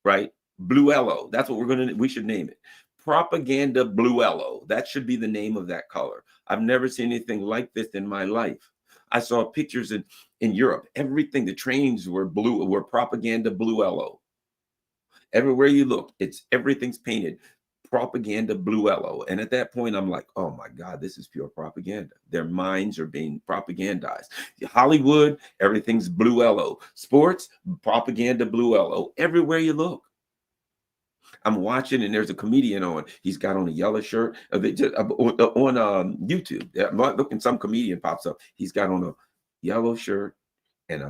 Speaker 1: right? Bluello. That's what we should name it. Propaganda bluello. That should be the name of that color. I've never seen anything like this in my life. I saw pictures in Europe. Everything, the trains were blue, were propaganda bluello. Everywhere you look, everything's painted propaganda bluello. And at that point, I'm like, oh my God, this is pure propaganda. Their minds are being propagandized. Hollywood, everything's bluello. Sports, propaganda bluello. Everywhere you look. I'm watching, and there's a comedian on. He's got on a yellow shirt. On YouTube, I'm looking, some comedian pops up. He's got on a yellow shirt, and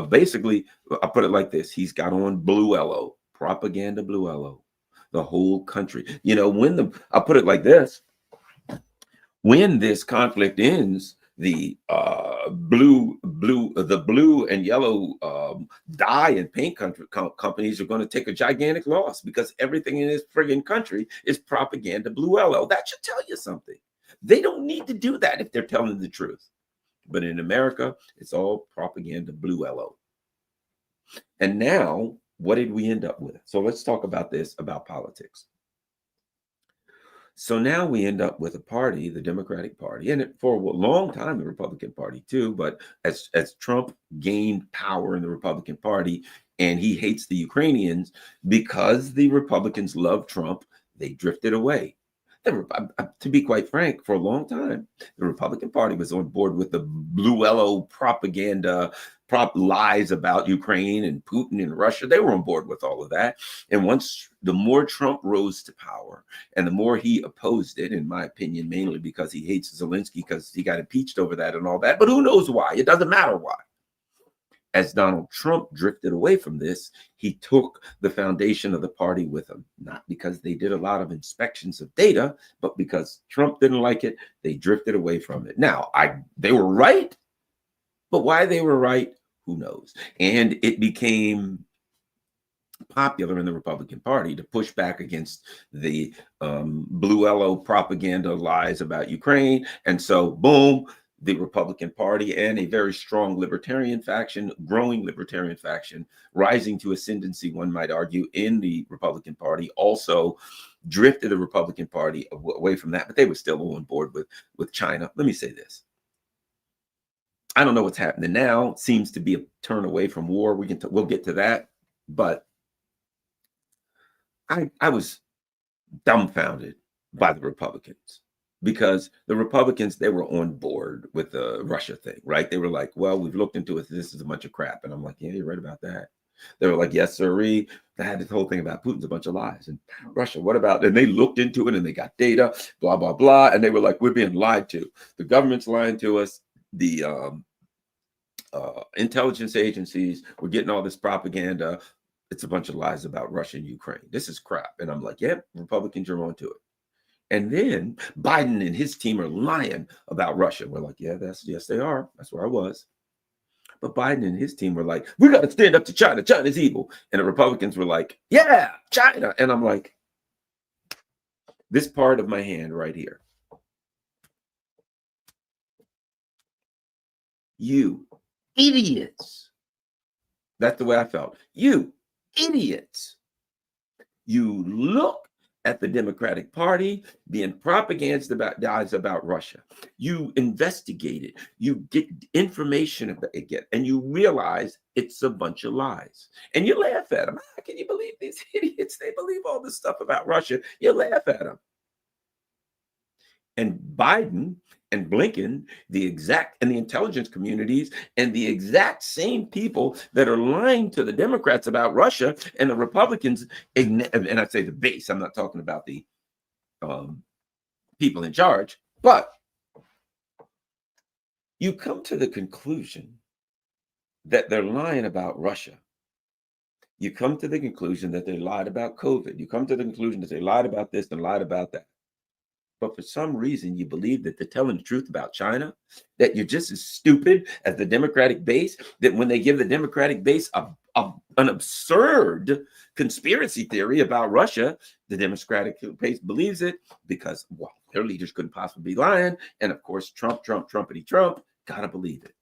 Speaker 1: basically, I put it like this: he's got on bluello, propaganda bluello, the whole country. You know, I put it like this: when this conflict ends, the blue and yellow dye and paint companies are going to take a gigantic loss, because everything in this friggin' country is propaganda bluello. That should tell you something. They don't need to do that if they're telling the truth. But in America, it's all propaganda bluello. And now, what did we end up with? So let's talk about this, about politics. So now we end up with a party, the Democratic Party, and for a long time, the Republican Party too. But as Trump gained power in the Republican Party, and he hates the Ukrainians, because the Republicans love Trump, they drifted away. To be quite frank, for a long time, the Republican Party was on board with the bluello propaganda, lies about Ukraine and Putin and Russia. They were on board with all of that. And the more Trump rose to power, and the more he opposed it, in my opinion, mainly because he hates Zelensky, because he got impeached over that and all that. But who knows why? It doesn't matter why. As Donald Trump drifted away from this, he took the foundation of the party with him, not because they did a lot of inspections of data, but because Trump didn't like it, they drifted away from it. Now, they were right, but why they were right, who knows? And it became popular in the Republican Party to push back against the bluello propaganda lies about Ukraine. And so, boom, the Republican Party and a very strong libertarian faction, growing libertarian faction, rising to ascendancy, one might argue, in the Republican Party, also drifted the Republican Party away from that, but they were still on board with China. Let me say this. I don't know what's happening now. It seems to be a turn away from war. We'll get to that. But I was dumbfounded by the Republicans, because the Republicans, they were on board with the Russia thing, right? They were like, well, we've looked into it. This is a bunch of crap. And I'm like, yeah, you're right about that. They were like, yes, sirree. They had this whole thing about Putin's a bunch of lies. And Russia, what about? And they looked into it, and they got data, blah, blah, blah. And they were like, we're being lied to. The government's lying to us. The intelligence agencies, we're getting all this propaganda. It's a bunch of lies about Russia and Ukraine. This is crap. And I'm like, yep, Republicans are on to it. And then Biden and his team are lying about Russia. We're like, yeah, yes, they are. That's where I was. But Biden and his team were like, we got to stand up to China. China's evil. And the Republicans were like, yeah, China. And I'm like, this part of my hand right here. You idiots. That's the way I felt. You idiots. You look at the Democratic Party being propagandized about Russia. You investigate it. You get information about it, and you realize it's a bunch of lies. And you laugh at them. How can you believe these idiots? They believe all this stuff about Russia. You laugh at them. And Biden and Blinken, and the intelligence communities, and the exact same people that are lying to the Democrats about Russia, and the Republicans, and I say the base, I'm not talking about the people in charge, but you come to the conclusion that they're lying about Russia. you come to the conclusion that they lied about COVID. You come to the conclusion that they lied about this and lied about that. But for some reason, you believe that they're telling the truth about China, that you're just as stupid as the Democratic base, that when they give the Democratic base an absurd conspiracy theory about Russia, the Democratic base believes it because, well, their leaders couldn't possibly be lying. And of course, Trumpity Trump, gotta believe it.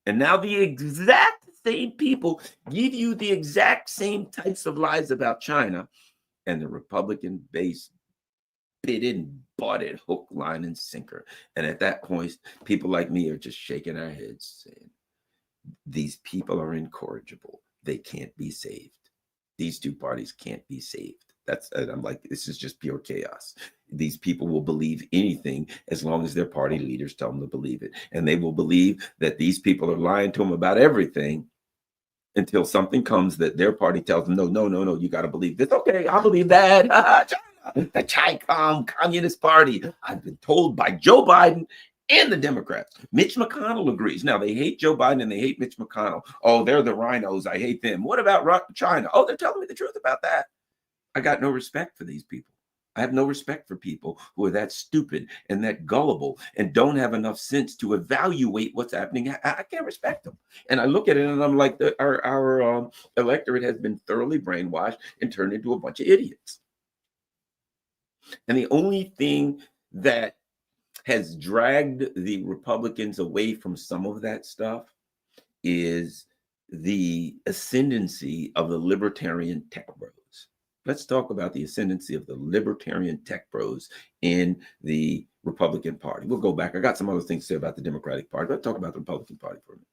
Speaker 1: And now the exact same people give you the exact same types of lies about China, and the Republican base bid it and bought it hook, line, and sinker. And at that point, people like me are just shaking our heads saying, these people are incorrigible. They can't be saved. These two parties can't be saved. And I'm like, this is just pure chaos. These people will believe anything as long as their party leaders tell them to believe it. And they will believe that these people are lying to them about everything until something comes that their party tells them, no, you got to believe this. Okay, I believe that. The Chi-Com Communist Party. I've been told by Joe Biden and the Democrats. Mitch McConnell agrees. Now, they hate Joe Biden and they hate Mitch McConnell. Oh, they're the rhinos. I hate them. What about China? Oh, they're telling me the truth about that. I got no respect for these people. I have no respect for people who are that stupid and that gullible and don't have enough sense to evaluate what's happening. I can't respect them. And I look at it and I'm like, our electorate has been thoroughly brainwashed and turned into a bunch of idiots. And the only thing that has dragged the Republicans away from some of that stuff is the ascendancy of the libertarian tech bros. Let's talk about the ascendancy of the libertarian tech bros in the Republican Party. We'll go back. I got some other things to say about the Democratic Party. Let's talk about the Republican Party for a minute.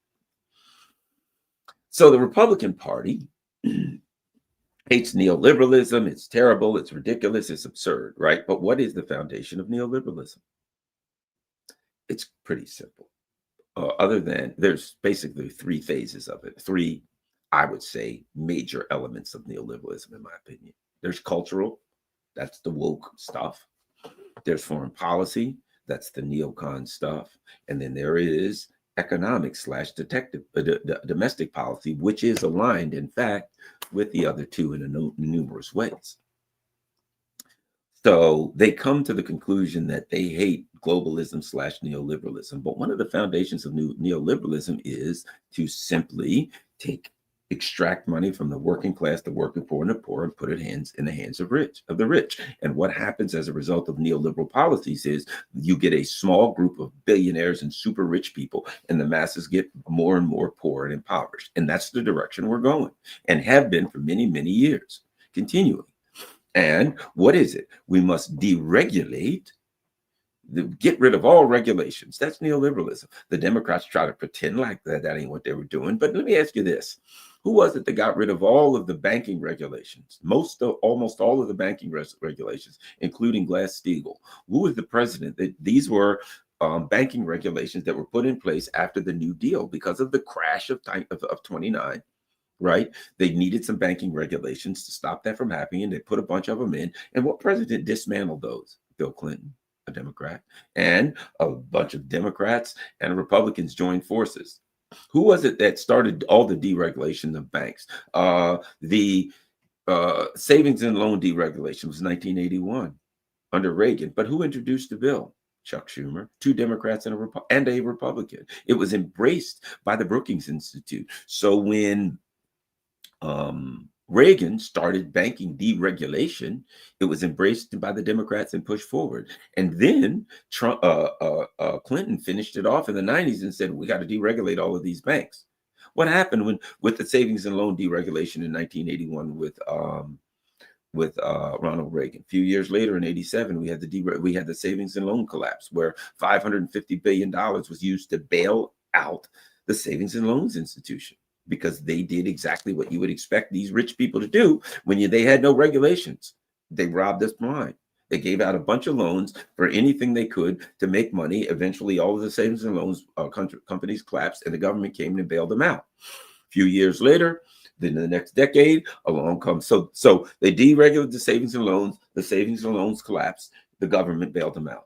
Speaker 1: So the Republican Party hates neoliberalism. It's terrible. It's ridiculous. It's absurd, right? But what is the foundation of neoliberalism? It's pretty simple. Other than there's basically three phases of it. Three, I would say, major elements of neoliberalism, in my opinion. There's cultural, that's the woke stuff. There's foreign policy, that's the neocon stuff. And then there is economic / domestic policy, which is aligned, in fact, with the other two in numerous ways. So they come to the conclusion that they hate globalism / neoliberalism. But one of the foundations of neoliberalism is to simply extract money from the working class, the working poor, and the poor, and put it in the hands of the rich. And what happens as a result of neoliberal policies is you get a small group of billionaires and super rich people, and the masses get more and more poor and impoverished. And that's the direction we're going, and have been for many, many years, continuing. And what is it? We must deregulate, get rid of all regulations. That's neoliberalism. The Democrats try to pretend like that ain't what they were doing. But let me ask you this. Who was it that got rid of all of the banking regulations? Almost all of the banking regulations, including Glass-Steagall. Who was the president? These were banking regulations that were put in place after the New Deal because of the crash of 29. Right? They needed some banking regulations to stop that from happening. And they put a bunch of them in. And what president dismantled those? Bill Clinton, a Democrat, and a bunch of Democrats and Republicans joined forces. Who was it that started all the deregulation of banks? The savings and loan deregulation was 1981 under Reagan. But who introduced the bill? Chuck Schumer, two Democrats and a Republican. It was embraced by the Brookings Institute. So when Reagan started banking deregulation, it was embraced by the Democrats and pushed forward. And then Clinton finished it off in the 90s and said, we got to deregulate all of these banks. What happened with the savings and loan deregulation in 1981 with Ronald Reagan? A few years later, in 87, we had the savings and loan collapse, where $550 billion was used to bail out the savings and loans institution, because they did exactly what you would expect these rich people to do when they had no regulations. They robbed us blind. They gave out a bunch of loans for anything they could to make money. Eventually, all of the savings and loans companies collapsed, and the government came in and bailed them out. A few years later, then the next decade, along comes. So they deregulated the savings and loans collapsed. The government bailed them out.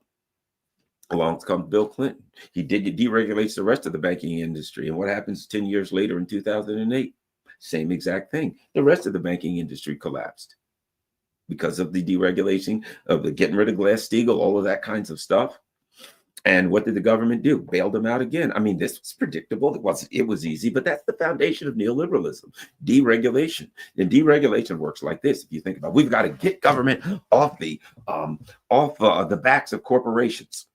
Speaker 1: Along comes Bill Clinton. He deregulates the rest of the banking industry. And what happens 10 years later in 2008? same exact thing. The rest of the banking industry collapsed because of the deregulation of the getting rid of Glass-Steagall, all of that kinds of stuff. And what did the government do? Bailed them out again. I mean, this was predictable. It was easy, but that's the foundation of neoliberalism, deregulation. And deregulation works like this. If you think about it, we've got to get government off the backs of corporations.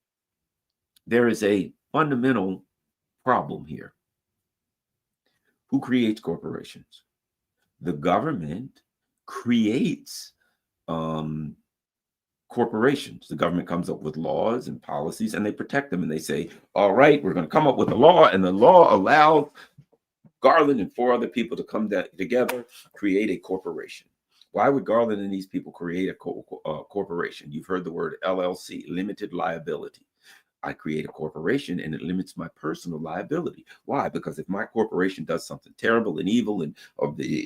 Speaker 1: There is a fundamental problem here. Who creates corporations? The government creates corporations. The government comes up with laws and policies, and they protect them. And they say, all right, we're going to come up with a law, and the law allows Garland and 4 other people to come together, create a corporation. Why would Garland and these people create a corporation? You've heard the word LLC, limited liability. I create a corporation and it limits my personal liability. Why? Because if my corporation does something terrible and evil and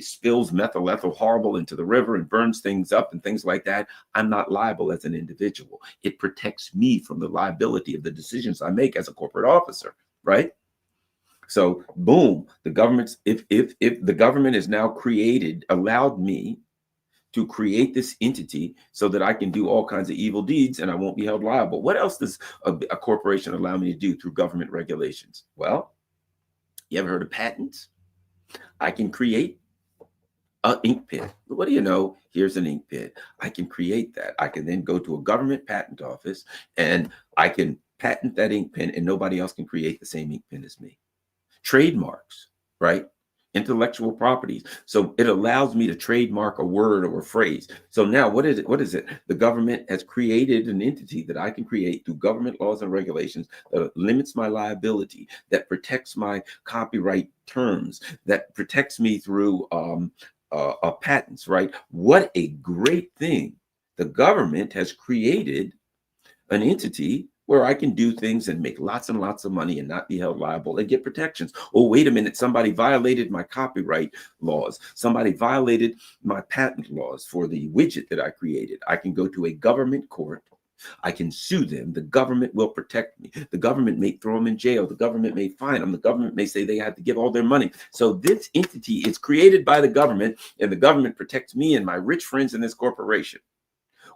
Speaker 1: spills methyl ethyl horrible into the river and burns things up and things like that, I'm not liable as an individual. It protects me from the liability of the decisions I make as a corporate officer, right? So boom, the government's if the government is now allowed me to create this entity so that I can do all kinds of evil deeds and I won't be held liable. What else does a corporation allow me to do through government regulations? Well, you ever heard of patents? I can create an ink pen. What do you know? Here's an ink pen. I can create that. I can then go to a government patent office and I can patent that ink pen and nobody else can create the same ink pen as me. Trademarks, right? Intellectual properties. So it allows me to trademark a word or a phrase. So now what is it? The government has created an entity that I can create through government laws and regulations that limits my liability, that protects my copyright terms, that protects me through patents, right? What a great thing. The government has created an entity where I can do things and make lots and lots of money and not be held liable and get protections. Oh, wait a minute, somebody violated my copyright laws. Somebody violated my patent laws for the widget that I created. I can go to a government court. I can sue them. The government will protect me. The government may throw them in jail. The government may fine them. The government may say they have to give all their money. So this entity is created by the government, and the government protects me and my rich friends in this corporation.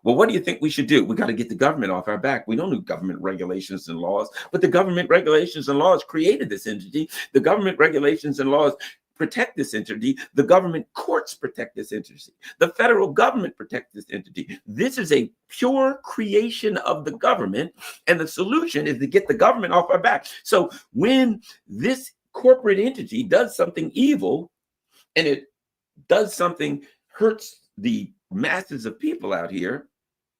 Speaker 1: Well, what do you think we should do? We got to get the government off our back. We don't do government regulations and laws, but the government regulations and laws created this entity. The government regulations and laws protect this entity. The government courts protect this entity. The federal government protects this entity. This is a pure creation of the government, and the solution is to get the government off our back. So when this corporate entity does something evil, and it does something, hurts the masses of people out here,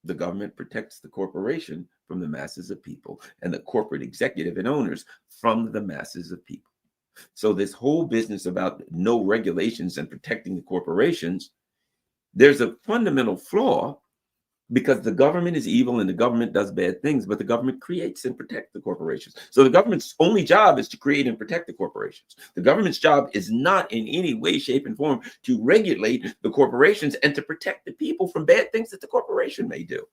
Speaker 1: the government protects the corporation from the masses of people, and the corporate executive and owners from the masses of people. So this whole business about no regulations and protecting the corporations, there's a fundamental flaw, because the government is evil and the government does bad things, but the government creates and protects the corporations. So the government's only job is to create and protect the corporations. The government's job is not in any way, shape, and form to regulate the corporations and to protect the people from bad things that the corporation may do.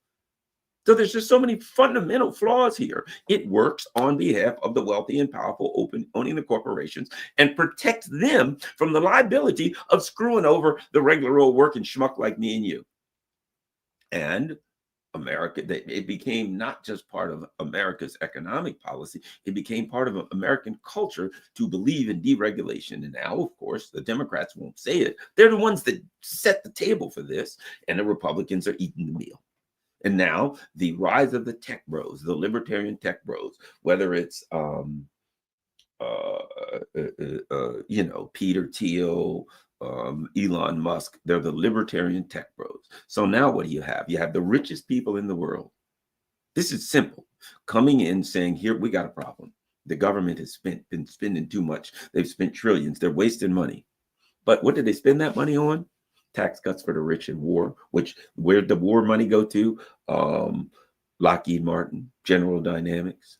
Speaker 1: So there's just so many fundamental flaws here. It works on behalf of the wealthy and powerful, owning the corporations, and protects them from the liability of screwing over the regular old working schmuck like me and you. And America, it became not just part of America's economic policy, it became part of American culture to believe in deregulation. And now, of course, the Democrats won't say it. They're the ones that set the table for this, and the Republicans are eating the meal. And now the rise of the tech bros, the libertarian tech bros, whether it's Peter Thiel, Elon Musk, they're the libertarian tech bros. So now what do you have? You have the richest people in the world. This is simple. Coming in saying, here, we got a problem. The government has been spending too much. They've spent trillions. They're wasting money. But what did they spend that money on? Tax cuts for the rich and war, where'd the war money go to? Lockheed Martin, General Dynamics,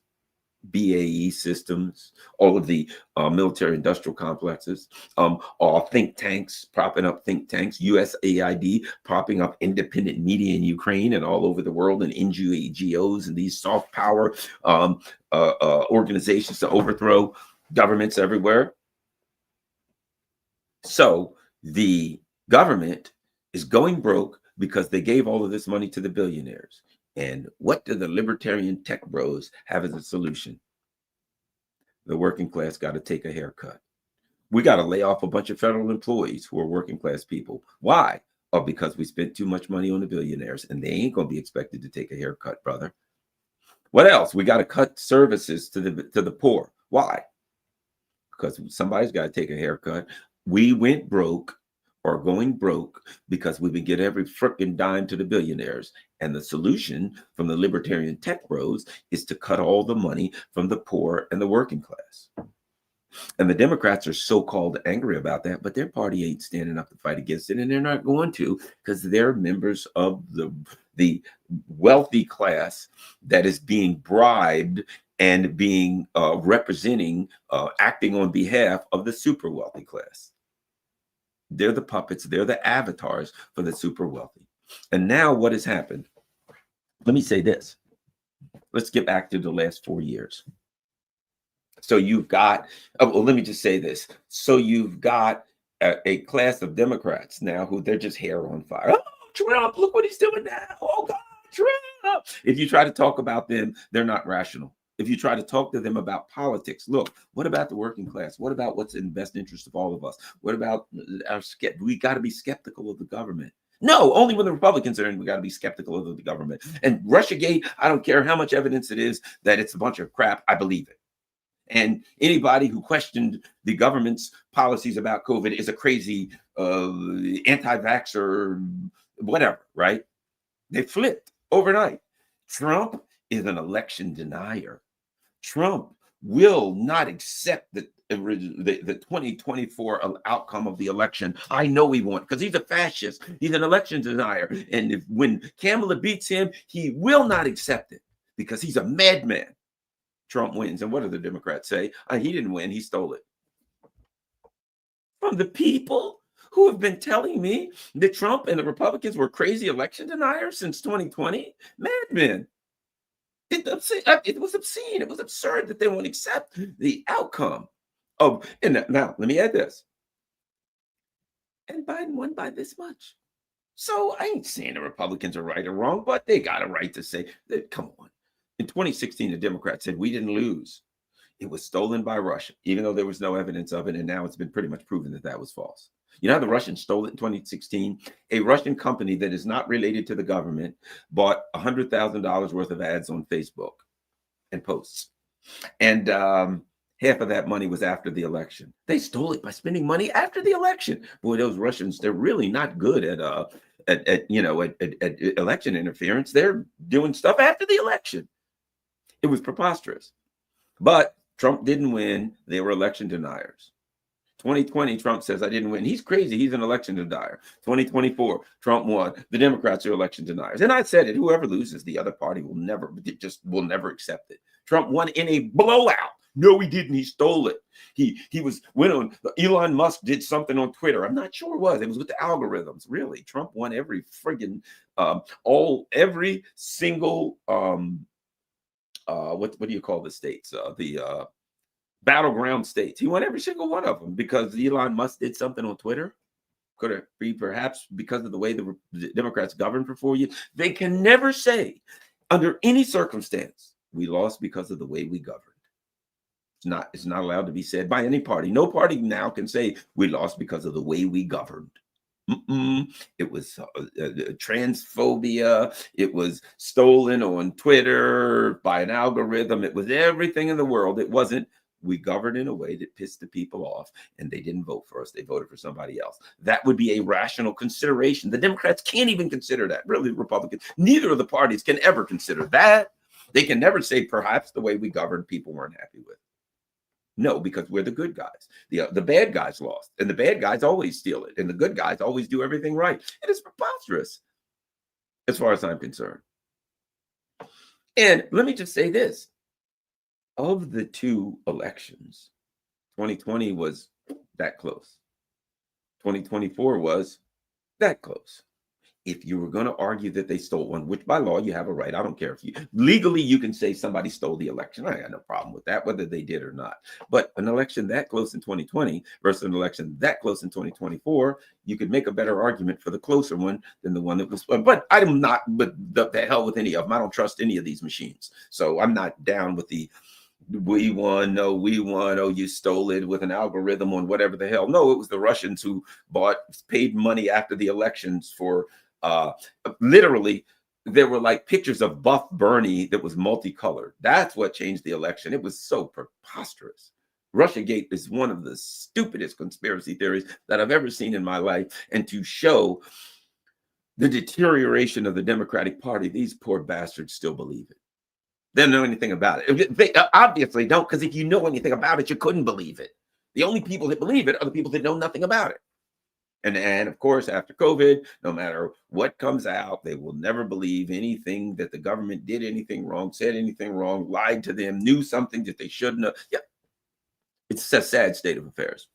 Speaker 1: BAE Systems, all of the military industrial complexes, all think tanks, propping up think tanks, USAID propping up independent media in Ukraine and all over the world, and NGOs and these soft power organizations to overthrow governments everywhere. So the government is going broke because they gave all of this money to the billionaires. And what do the libertarian tech bros have as a solution? The working class got to take a haircut. We got to lay off a bunch of federal employees who are working class people. Why? Oh, because we spent too much money on the billionaires and they ain't going to be expected to take a haircut, brother. What else? We got to cut services to the poor. Why? Because somebody's got to take a haircut. We went broke or going broke because we've been getting every freaking dime to the billionaires. And the solution from the libertarian tech bros is to cut all the money from the poor and the working class. And the Democrats are so-called angry about that, but their party ain't standing up to fight against it, and they're not going to, because they're members of the wealthy class that is being bribed and being representing, acting on behalf of the super wealthy class. They're the puppets, they're the avatars for the super wealthy. And now what has happened? Let me say this. Let's get back to the last 4 years. So you've got, well, let me just say this. So you've got a class of Democrats now who they're just hair on fire. Oh, Trump, look what he's doing now. Oh, God, Trump. If you try to talk about them, they're not rational. If you try to talk to them about politics, look, what about the working class? What about what's in the best interest of all of us? What about we got to be skeptical of the government. No, only when the Republicans are in, we got to be skeptical of the government. And Russiagate, I don't care how much evidence it is that it's a bunch of crap. I believe it. And anybody who questioned the government's policies about COVID is a crazy anti-vaxxer, whatever, right? They flipped overnight. Trump is an election denier. Trump will not accept the 2024 outcome of the election. I know he won't, because he's a fascist. He's an election denier. And when Kamala beats him, he will not accept it because he's a madman. Trump wins. And what do the Democrats say? He didn't win. He stole it. From the people who have been telling me that Trump and the Republicans were crazy election deniers since 2020. Madmen. It was obscene. It was absurd that they won't accept the outcome of. And now, let me add this. And Biden won by this much. So I ain't saying the Republicans are right or wrong, but they got a right to say that, come on. In 2016, the Democrats said we didn't lose. It was stolen by Russia, even though there was no evidence of it. And now it's been pretty much proven that that was false. You know how the Russians stole it in 2016? A Russian company that is not related to the government bought $100,000 worth of ads on Facebook and posts. And half of that money was after the election. They stole it by spending money after the election. Boy, those Russians, they're really not good at election interference. They're doing stuff after the election. It was preposterous. But Trump didn't win. They were election deniers. 2020, Trump says, I didn't win. He's crazy. He's an election denier. 2024, Trump won. The Democrats are election deniers. And I said it, whoever loses, the other party will never accept it. Trump won in a blowout. No, he didn't. He stole it. He went on. Elon Musk did something on Twitter. I'm not sure it was with the algorithms. Really, Trump won every friggin' every single what do you call the states? The battleground states. He won every single one of them because Elon Musk did something on Twitter. Could it be perhaps because of the way the Democrats governed for 4 years? They can never say, under any circumstance, we lost because of the way we governed. It's not allowed to be said by any party. No party now can say we lost because of the way we governed. It was transphobia. It was stolen on Twitter by an algorithm. It was everything in the world. It wasn't. We governed in a way that pissed the people off, and they didn't vote for us. They voted for somebody else. That would be a rational consideration. The Democrats can't even consider that. Really, Republicans, neither of the parties can ever consider that. They can never say perhaps the way we governed people weren't happy with. No, because we're the good guys. The bad guys lost, and the bad guys always steal it, and the good guys always do everything right. It is preposterous, as far as I'm concerned. And let me just say this. Of the two elections, 2020 was that close. 2024 was that close. If you were going to argue that they stole one, which by law you have a right, I don't care if you legally you can say somebody stole the election. I got no problem with that, whether they did or not. But an election that close in 2020 versus an election that close in 2024, you could make a better argument for the closer one than the one that was. But I'm not, but the hell with any of them. I don't trust any of these machines. So I'm not down with the we won, no, we won, oh, you stole it with an algorithm on whatever the hell. No, it was the Russians who paid money after the elections for literally there were like pictures of Buff Bernie that was multicolored. That's what changed the election. It was so preposterous. Russiagate is one of the stupidest conspiracy theories that I've ever seen in my life. And to show the deterioration of the Democratic Party, these poor bastards still believe it. They don't know anything about it. They obviously don't, because if you know anything about it, you couldn't believe it. The only people that believe it are the people that know nothing about it. And of course, after COVID, no matter what comes out, they will never believe anything that the government did anything wrong, said anything wrong, lied to them, knew something that they shouldn't have. Yeah, it's a sad state of affairs.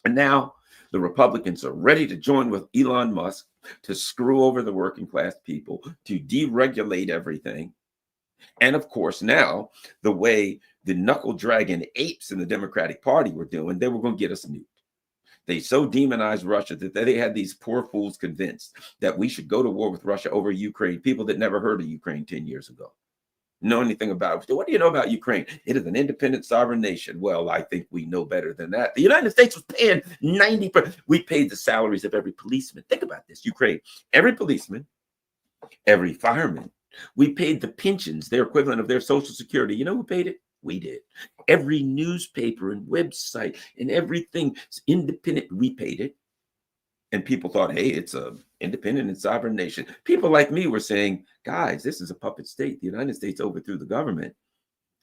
Speaker 1: And now the Republicans are ready to join with Elon Musk to screw over the working class people, to deregulate everything. And of course, now the way the knuckle dragging apes in the Democratic Party were doing, they were going to get us nuked. They so demonized Russia that they had these poor fools convinced that we should go to war with Russia over Ukraine. People that never heard of Ukraine 10 years ago. Know anything about it. What do you know about Ukraine? It is an independent sovereign nation. Well, I think we know better than that. The United States was paying 90%. We paid the salaries of every policeman. Think about this, Ukraine. Every policeman, every fireman. We paid the pensions, their equivalent of their Social Security. You know who paid it? We did. Every newspaper and website and everything is independent. We paid it. And people thought, hey, it's a independent and sovereign nation. People like me were saying, guys, this is a puppet state. The United States overthrew the government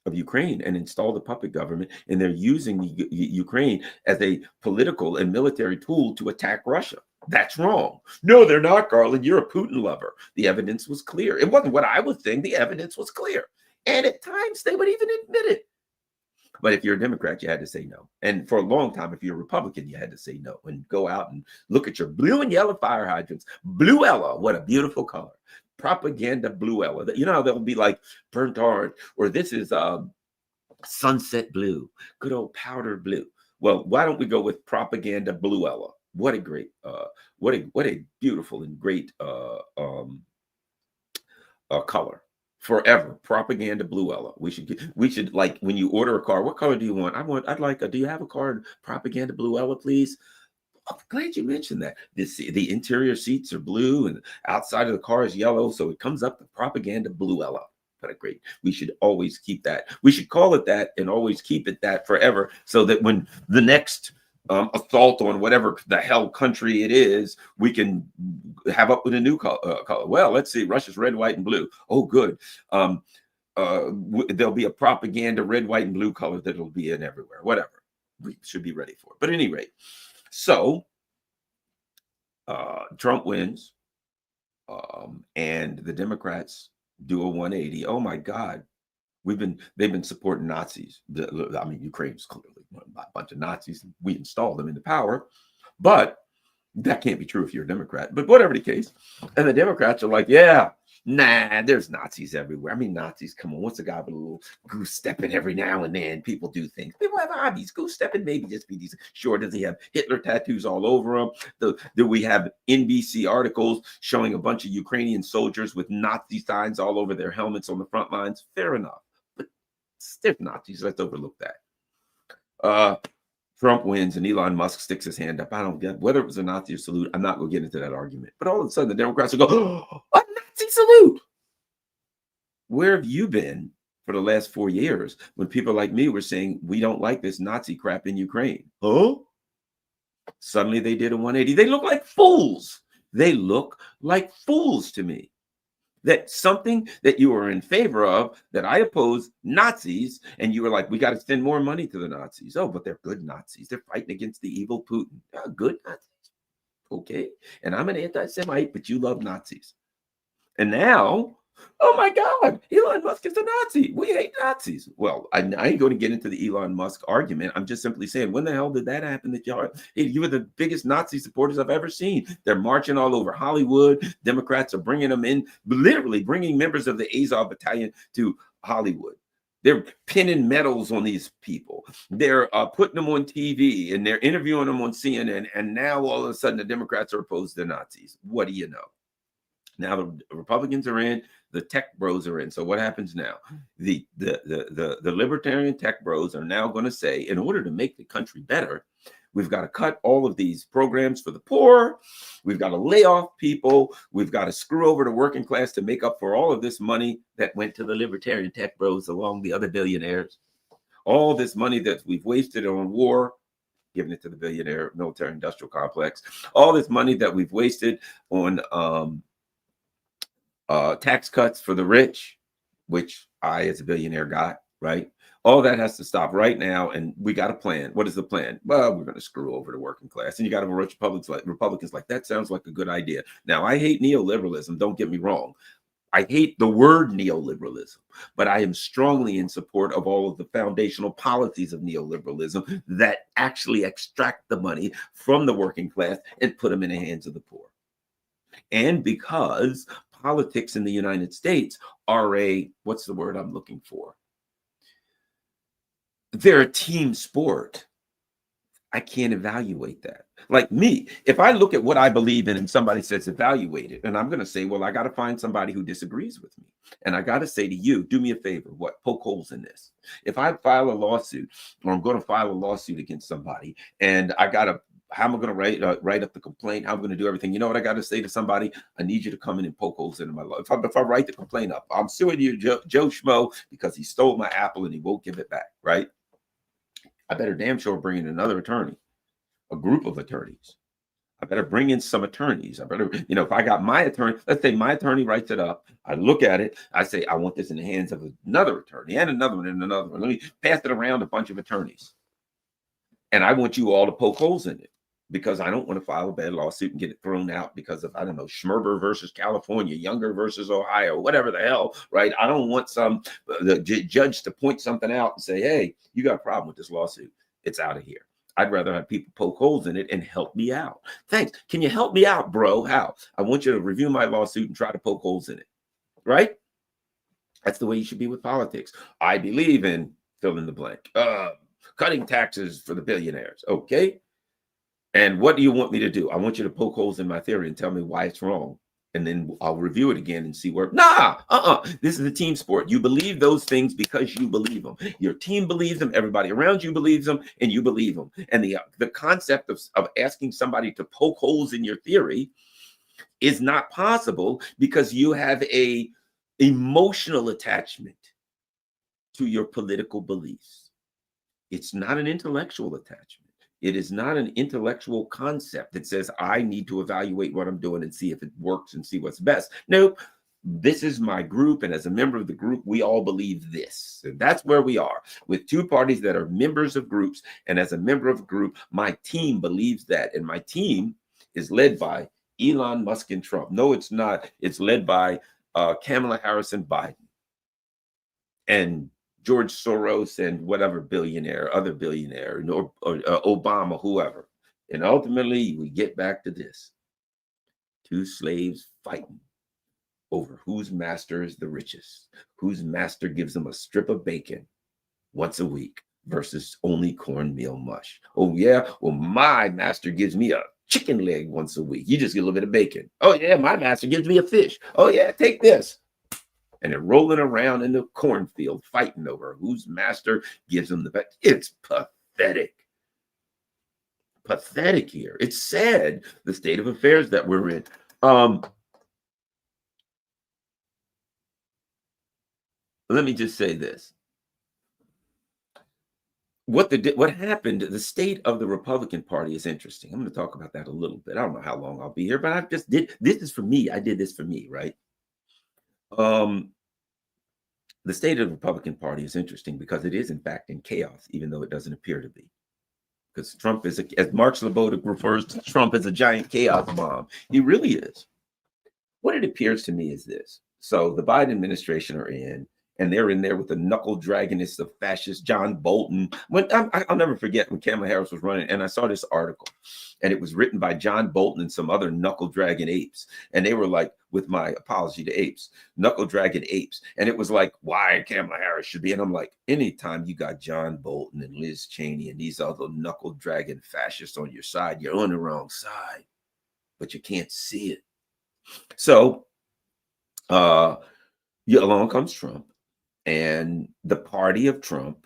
Speaker 1: of Ukraine and installed a puppet government. And they're using Ukraine as a political and military tool to attack Russia. That's wrong. No, they're not, Garland. You're a Putin lover. The evidence was clear. It wasn't what I was saying. The evidence was clear. And at times they would even admit it. But if you're a Democrat, you had to say no. And for a long time, if you're a Republican, you had to say no and go out and look at your blue and yellow fire hydrants. Blue Ella, what a beautiful color. Propaganda blue Ella. You know how they'll be like burnt orange, or this is sunset blue, good old powder blue. Well, why don't we go with propaganda blue Ella? What a great, what a beautiful and great color. Forever, propaganda blue Ella. We should like when you order a car. What color do you want? I'd like. Do you have a car in propaganda blue Ella, please? I'm glad you mentioned that. The interior seats are blue and outside of the car is yellow, so it comes up the propaganda blue Ella. What a great. We should always keep that. We should call it that and always keep it that forever, so that when the next assault on whatever the hell country it is, we can have up with a new color. Well, let's see, Russia's red, white, and blue. Oh, good. There'll be a propaganda red, white, and blue color that'll be in everywhere. Whatever. We should be ready for it. But at any rate, so Trump wins, and the Democrats do a 180. Oh my God. They've been supporting Nazis. I mean, Ukraine's clearly a bunch of Nazis. We installed them into power, but that can't be true if you're a Democrat. But whatever the case, and the Democrats are like, yeah, nah, there's Nazis everywhere. I mean, Nazis, come on. What's a guy with a little goose stepping every now and then? People do things. People have hobbies. Goose stepping, maybe just be these. Sure, does he have Hitler tattoos all over him? Do we have NBC articles showing a bunch of Ukrainian soldiers with Nazi signs all over their helmets on the front lines? Fair enough. Stiff Nazis, let's overlook that. Trump wins and Elon Musk sticks his hand up. I don't get whether it was a Nazi or salute. I'm not going to get into that argument. But all of a sudden, the Democrats will go, oh, a Nazi salute. Where have you been for the last 4 years when people like me were saying we don't like this Nazi crap in Ukraine? Huh? Suddenly they did a 180. They look like fools. They look like fools to me. That something that you were in favor of, that I oppose Nazis, and you were like, we got to send more money to the Nazis. Oh, but they're good Nazis. They're fighting against the evil Putin. Oh, good Nazis. Okay. And I'm an anti-Semite, but you love Nazis. And now Oh my God, Elon Musk is a Nazi. We hate Nazis. Well, I ain't going to get into the Elon Musk argument. I'm just simply saying, when the hell did that happen? That y'all, you were the biggest Nazi supporters I've ever seen. They're marching all over Hollywood. Democrats are bringing them in, literally bringing members of the Azov Battalion to Hollywood. They're pinning medals on these people. They're putting them on TV and they're interviewing them on CNN. And now all of a sudden the Democrats are opposed to Nazis. What do you know? Now the Republicans are in, the tech bros are in. So what happens now? The libertarian tech bros are now going to say, in order to make the country better, we've got to cut all of these programs for the poor. We've got to lay off people. We've got to screw over the working class to make up for all of this money that went to the libertarian tech bros along the other billionaires. All this money that we've wasted on war, giving it to the billionaire military industrial complex. All this money that we've wasted on tax cuts for the rich, which I, as a billionaire, got, right? All that has to stop right now, and we got a plan. What is the plan? Well, we're going to screw over the working class, and you got to have Republicans like that. Sounds like a good idea. Now, I hate neoliberalism. Don't get me wrong. I hate the word neoliberalism, but I am strongly in support of all of the foundational policies of neoliberalism that actually extract the money from the working class and put them in the hands of the poor. And because politics in the United States are what's the word I'm looking for? They're a team sport. I can't evaluate that. Like me, if I look at what I believe in and somebody says evaluate it, and I'm going to say, well, I got to find somebody who disagrees with me. And I got to say to you, do me a favor, poke holes in this. If I file a lawsuit, or I'm going to file a lawsuit against somebody, and I got to, how am I going to write up the complaint? How am I going to do everything? You know what I got to say to somebody? I need you to come in and poke holes into my law. If I write the complaint up, I'm suing you, Joe Schmo, because he stole my apple and he won't give it back, right? I better damn sure bring in another attorney, a group of attorneys. I better bring in some attorneys. I better, if I got my attorney, let's say my attorney writes it up. I look at it. I say, I want this in the hands of another attorney and another one and another one. Let me pass it around a bunch of attorneys. And I want you all to poke holes in it, because I don't want to file a bad lawsuit and get it thrown out because of, I don't know, Schmerber versus California, Younger versus Ohio, whatever the hell, right? I don't want the judge to point something out and say, hey, you got a problem with this lawsuit. It's out of here. I'd rather have people poke holes in it and help me out. Thanks. Can you help me out, bro? How? I want you to review my lawsuit and try to poke holes in it, right? That's the way you should be with politics. I believe in fill in the blank. Cutting taxes for the billionaires. Okay. And what do you want me to do? I want you to poke holes in my theory and tell me why it's wrong. And then I'll review it again and see where, this is a team sport. You believe those things because you believe them. Your team believes them. Everybody around you believes them, and you believe them. And the concept of asking somebody to poke holes in your theory is not possible because you have a emotional attachment to your political beliefs. It's not an intellectual attachment. It is not an intellectual concept that says I need to evaluate what I'm doing and see if it works and see what's best. Nope. This is my group, and as a member of the group, we all believe this. And that's where we are, with two parties that are members of groups. And as a member of a group, my team believes that. And my team is led by Elon Musk and Trump. No, it's not. It's led by Kamala Harris and Biden. And George Soros and whatever other billionaire, or Obama, whoever. And ultimately, we get back to this. Two slaves fighting over whose master is the richest, whose master gives them a strip of bacon once a week versus only cornmeal mush. Oh, yeah? Well, my master gives me a chicken leg once a week. You just get a little bit of bacon. Oh, yeah, my master gives me a fish. Oh, yeah, take this. And they're rolling around in the cornfield fighting over whose master gives them the best. It's pathetic. Pathetic here. It's sad, the state of affairs that we're in. Let me just say this. What happened, the state of the Republican Party is interesting. I'm going to talk about that a little bit. I don't know how long I'll be here, but this is for me. I did this for me, right? The state of the Republican Party is interesting because it is, in fact, in chaos, even though it doesn't appear to be. Because Trump is, as Mark Slobodka refers to Trump as a giant chaos bomb. He really is. What it appears to me is this. So the Biden administration are in, and they're in there with the knuckle dragonist of fascist John Bolton. I'll never forget when Kamala Harris was running, and I saw this article, and it was written by John Bolton and some other knuckle dragon apes, and they were like, with my apology to apes, knuckle dragon apes, and it was like, why Kamala Harris should be, and I'm like, anytime you got John Bolton and Liz Cheney and these other knuckle dragon fascists on your side, you're on the wrong side, but you can't see it. So along comes Trump, and the party of Trump,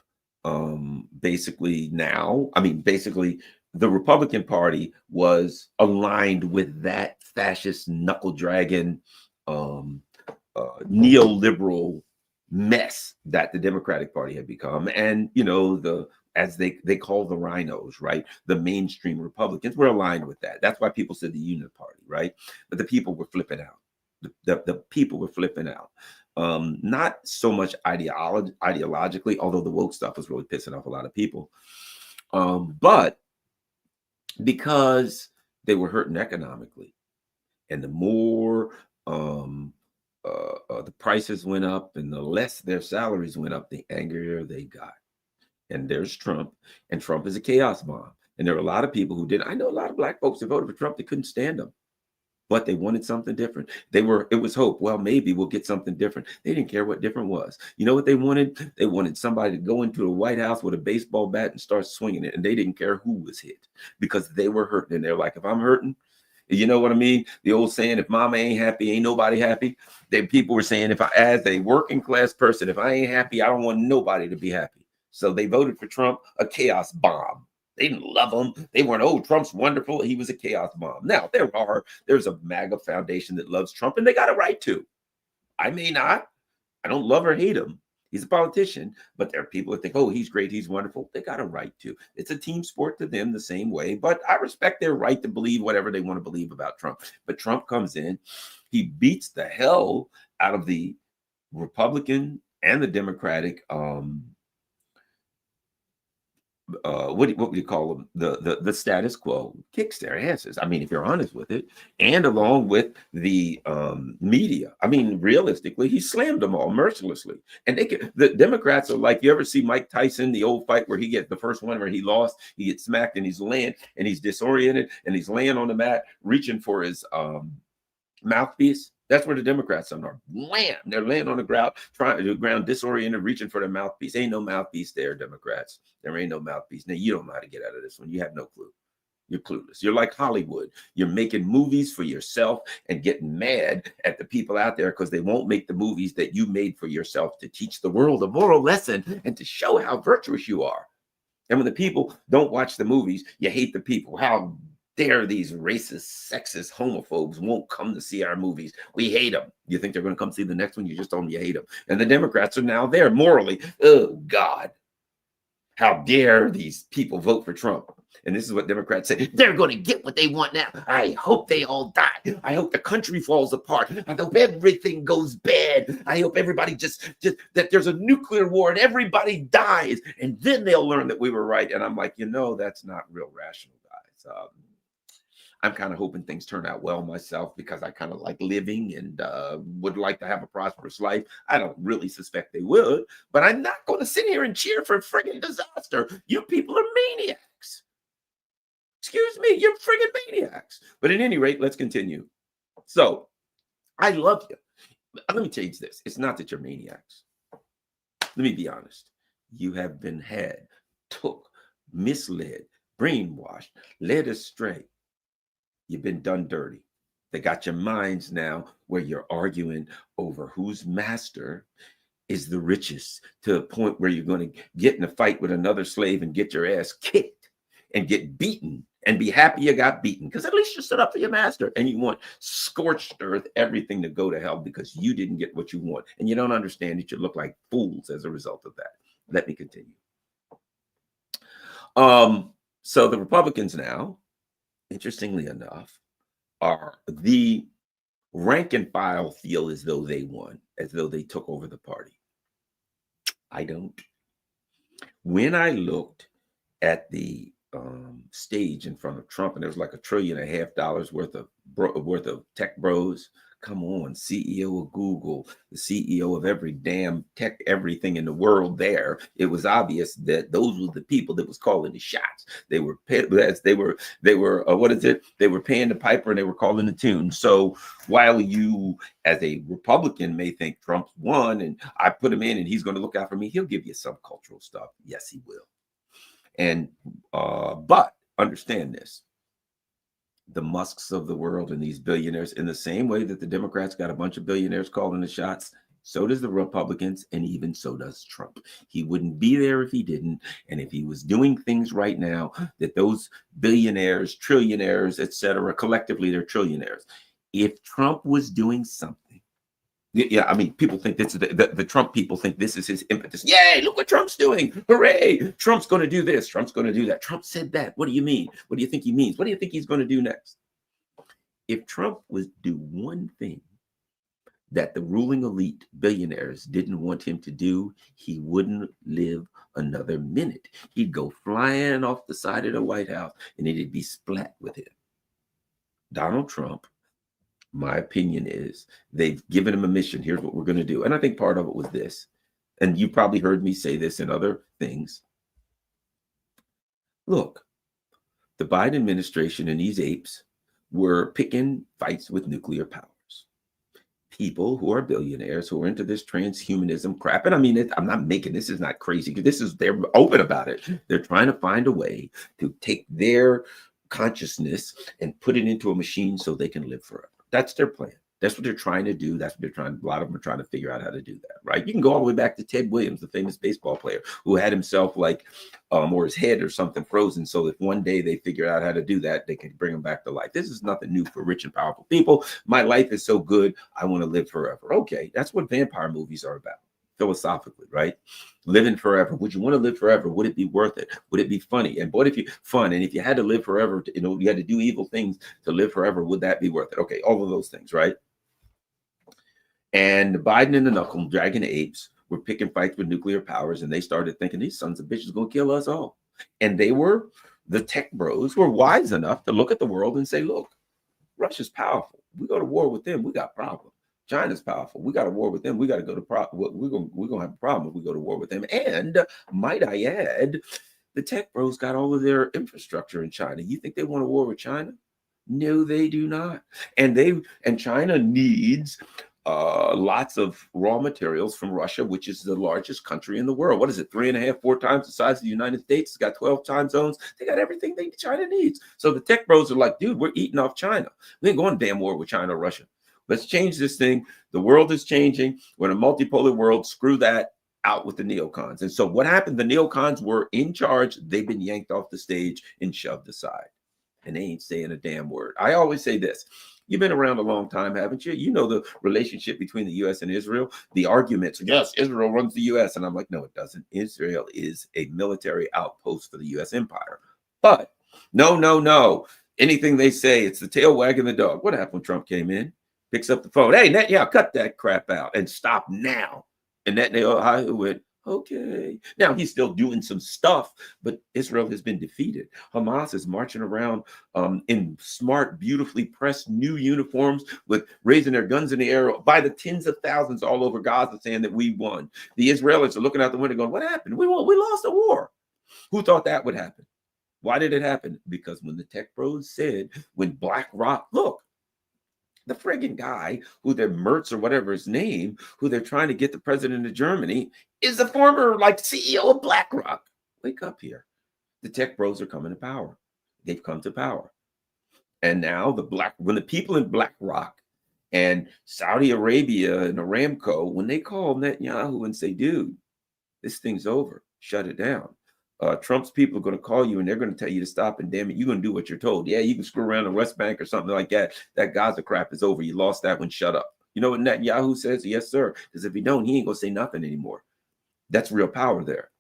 Speaker 1: basically the Republican Party was aligned with that fascist knuckle dragon, neoliberal mess that the Democratic Party had become, and as they call the rhinos, right? The mainstream Republicans were aligned with that. That's why people said the Unit Party, right? But the people were flipping out. The people were flipping out. Not so much ideologically, although the woke stuff was really pissing off a lot of people, but because they were hurting economically, and the more the prices went up and the less their salaries went up, the angrier they got. And there's Trump, and Trump is a chaos bomb. And there are a lot of people who did. I know a lot of black folks that voted for Trump. They couldn't stand him, but they wanted something different. It was hope. Well, maybe we'll get something different. They didn't care what different was. You know what they wanted? They wanted somebody to go into the White House with a baseball bat and start swinging it. And they didn't care who was hit, because they were hurting. And they're like, if I'm hurting, you know what I mean? The old saying, if mama ain't happy, ain't nobody happy. People were saying, as a working class person, if I ain't happy, I don't want nobody to be happy. So they voted for Trump, a chaos bomb. They didn't love him. They weren't, oh, Trump's wonderful. He was a chaos bomb. Now, there's a MAGA foundation that loves Trump, and they got a right to. I may not. I don't love or hate him. He's a politician, but there are people that think, oh, he's great, he's wonderful. They got a right to. It's a team sport to them the same way, but I respect their right to believe whatever they want to believe about Trump. But Trump comes in, he beats the hell out of the Republican and the Democratic what would you call them? The status quo, kicks their asses. I mean, if you're honest with it, and along with the media. I mean, realistically, he slammed them all mercilessly. And the Democrats are like, you ever see Mike Tyson, the old fight where he gets the first one where he lost, he gets smacked and he's laying and he's disoriented and he's laying on the mat reaching for his mouthpiece. That's where the Democrats are. Wham! They're laying on the ground, disoriented, reaching for their mouthpiece. Ain't no mouthpiece there, Democrats. There ain't no mouthpiece. Now, you don't know how to get out of this one. You have no clue. You're clueless. You're like Hollywood. You're making movies for yourself and getting mad at the people out there because they won't make the movies that you made for yourself to teach the world a moral lesson and to show how virtuous you are. And when the people don't watch the movies, you hate the people. How dare these racist, sexist, homophobes won't come to see our movies. We hate them. You think they're going to come see the next one? You just told them you hate them. And the Democrats are now there morally. Oh, God. How dare these people vote for Trump? And this is what Democrats say. They're going to get what they want now. I hope they all die. I hope the country falls apart. I hope everything goes bad. I hope everybody just that there's a nuclear war and everybody dies. And then they'll learn that we were right. And I'm like, that's not real rational, guys. I'm kind of hoping things turn out well myself because I kind of like living and would like to have a prosperous life. I don't really suspect they would, but I'm not going to sit here and cheer for friggin' disaster. You people are maniacs. Excuse me, you're friggin' maniacs. But at any rate, let's continue. So I love you. Let me change this. It's not that you're maniacs. Let me be honest. You have been took, misled, brainwashed, led astray. You've been done dirty. They got your minds now where you're arguing over whose master is the richest, to a point where you're going to get in a fight with another slave and get your ass kicked and get beaten and be happy you got beaten because at least you stood up for your master, and you want scorched earth, everything to go to hell because you didn't get what you want. And you don't understand that you look like fools as a result of that. Let me continue. So the Republicans now, interestingly enough, are the rank and file feel as though they won, as though they took over the party. I don't. When I looked at the stage in front of Trump, and there was like $1.5 trillion worth of tech bros. Come on, CEO of Google, the CEO of every damn tech, everything in the world there. It was obvious that those were the people that was calling the shots. They were what is it? They were paying the piper and they were calling the tune. So while you as a Republican may think Trump's won and I put him in and he's going to look out for me, he'll give you some cultural stuff. Yes, he will. And but understand this. The Musks of the world and these billionaires, in the same way that the Democrats got a bunch of billionaires calling the shots, so does the Republicans, and even so does Trump. He wouldn't be there if he didn't. And if he was doing things right now that those billionaires, trillionaires, etc., collectively they're trillionaires. If Trump was doing something, yeah, I mean, people think this is the Trump people think this is his impetus. Yay, look what Trump's doing. Hooray. Trump's going to do this. Trump's going to do that. Trump said that. What do you mean? What do you think he means? What do you think he's going to do next? If Trump was do one thing that the ruling elite billionaires didn't want him to do, he wouldn't live another minute. He'd go flying off the side of the White House and it'd be splat with him. Donald Trump, my opinion is they've given him a mission. Here's what we're going to do. And I think part of it was this. And you probably heard me say this in other things. Look, the Biden administration and these apes were picking fights with nuclear powers. People who are billionaires who are into this transhumanism crap. And I mean, I'm not making this is not crazy because they're open about it. They're trying to find a way to take their consciousness and put it into a machine so they can live forever. That's their plan. That's what they're trying to do. That's what they're trying. A lot of them are trying to figure out how to do that, right? You can go all the way back to Ted Williams, the famous baseball player who had himself or his head or something frozen. So if one day they figure out how to do that, they can bring him back to life. This is nothing new for rich and powerful people. My life is so good. I want to live forever. Okay. That's what vampire movies are about. Philosophically, right? Living forever. Would you want to live forever? Would it be worth it? Would it be funny? And what if you fun? And if you had to live forever, you had to do evil things to live forever, would that be worth it? Okay, all of those things, right? And Biden and the knuckle dragging apes were picking fights with nuclear powers, and they started thinking these sons of bitches are going to kill us all. And the tech bros were wise enough to look at the world and say, look, Russia's powerful. We go to war with them, we got problems. China's powerful. We got a war with them. We got to go to we're gonna have a problem if we go to war with them. And might I add, the tech bros got all of their infrastructure in China. You think they want a war with China? No, they do not. And China needs lots of raw materials from Russia, which is the largest country in the world. What is it? 3.5, 4 times the size of the United States. It's got 12 time zones. They got everything China needs. So the tech bros are like, dude, we're eating off China. We ain't going to damn war with China or Russia. Let's change this thing. The world is changing. We're in a multipolar world. Screw that. Out with the neocons. And so what happened? The neocons were in charge. They've been yanked off the stage and shoved aside. And they ain't saying a damn word. I always say this. You've been around a long time, haven't you? You know the relationship between the U.S. and Israel. The arguments, yes, Israel runs the U.S. And I'm like, no, it doesn't. Israel is a military outpost for the U.S. empire. But no. Anything they say, it's the tail wagging the dog. What happened when Trump came in? Picks up the phone. Hey, Netanyahu, cut that crap out and stop now. And Netanyahu went, okay. Now he's still doing some stuff, but Israel has been defeated. Hamas is marching around in smart, beautifully pressed new uniforms with raising their guns in the air by the tens of thousands all over Gaza saying that we won. The Israelis are looking out the window going, what happened? We won. We lost the war. Who thought that would happen? Why did it happen? Because when the tech bros said, when BlackRock, look, the friggin' guy who they're Mertz or whatever his name, who they're trying to get the president of Germany, is the former CEO of BlackRock. Wake up here. The tech bros are coming to power. They've come to power. And now when the people in BlackRock and Saudi Arabia and Aramco, when they call Netanyahu and say, dude, this thing's over, shut it down. Trump's people are going to call you and they're going to tell you to stop, and damn it, you're going to do what you're told. Yeah, you can screw around the West Bank or something like that. That Gaza crap is over. You lost that one. Shut up. You know what Netanyahu says? Yes, sir. Because if he don't, he ain't going to say nothing anymore. That's real power there.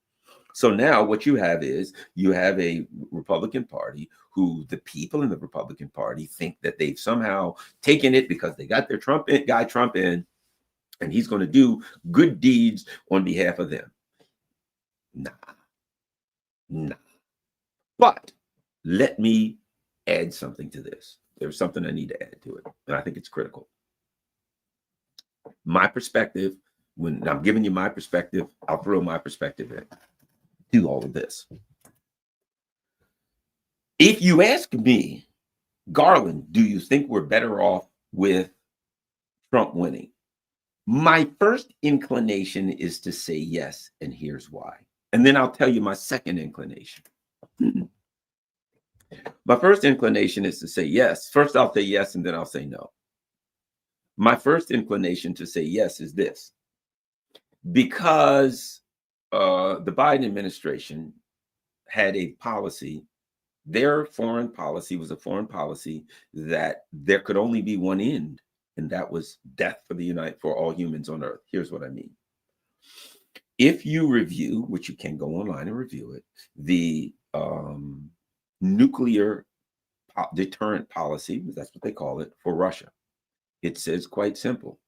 Speaker 1: So now what you have is you have a Republican Party who the people in the Republican Party think that they've somehow taken it because they got their Trump in, and he's going to do good deeds on behalf of them. Nah. But let me add something to this. There's something I need to add to it, and I think it's critical. My perspective, when I'm giving you my perspective, I'll throw my perspective in to all of this. If you ask me, Garland, do you think we're better off with Trump winning? My first inclination is to say yes, and here's why. And then I'll tell you my second inclination. My first inclination is to say yes. First, I'll say yes, and then I'll say no. My first inclination to say yes is this. Because the Biden administration had a policy, their foreign policy was a foreign policy that there could only be one end, and that was death for all humans on earth. Here's what I mean. If you review, which you can go online and review it, the nuclear deterrent policy, that's what they call it, for Russia, it says quite simple.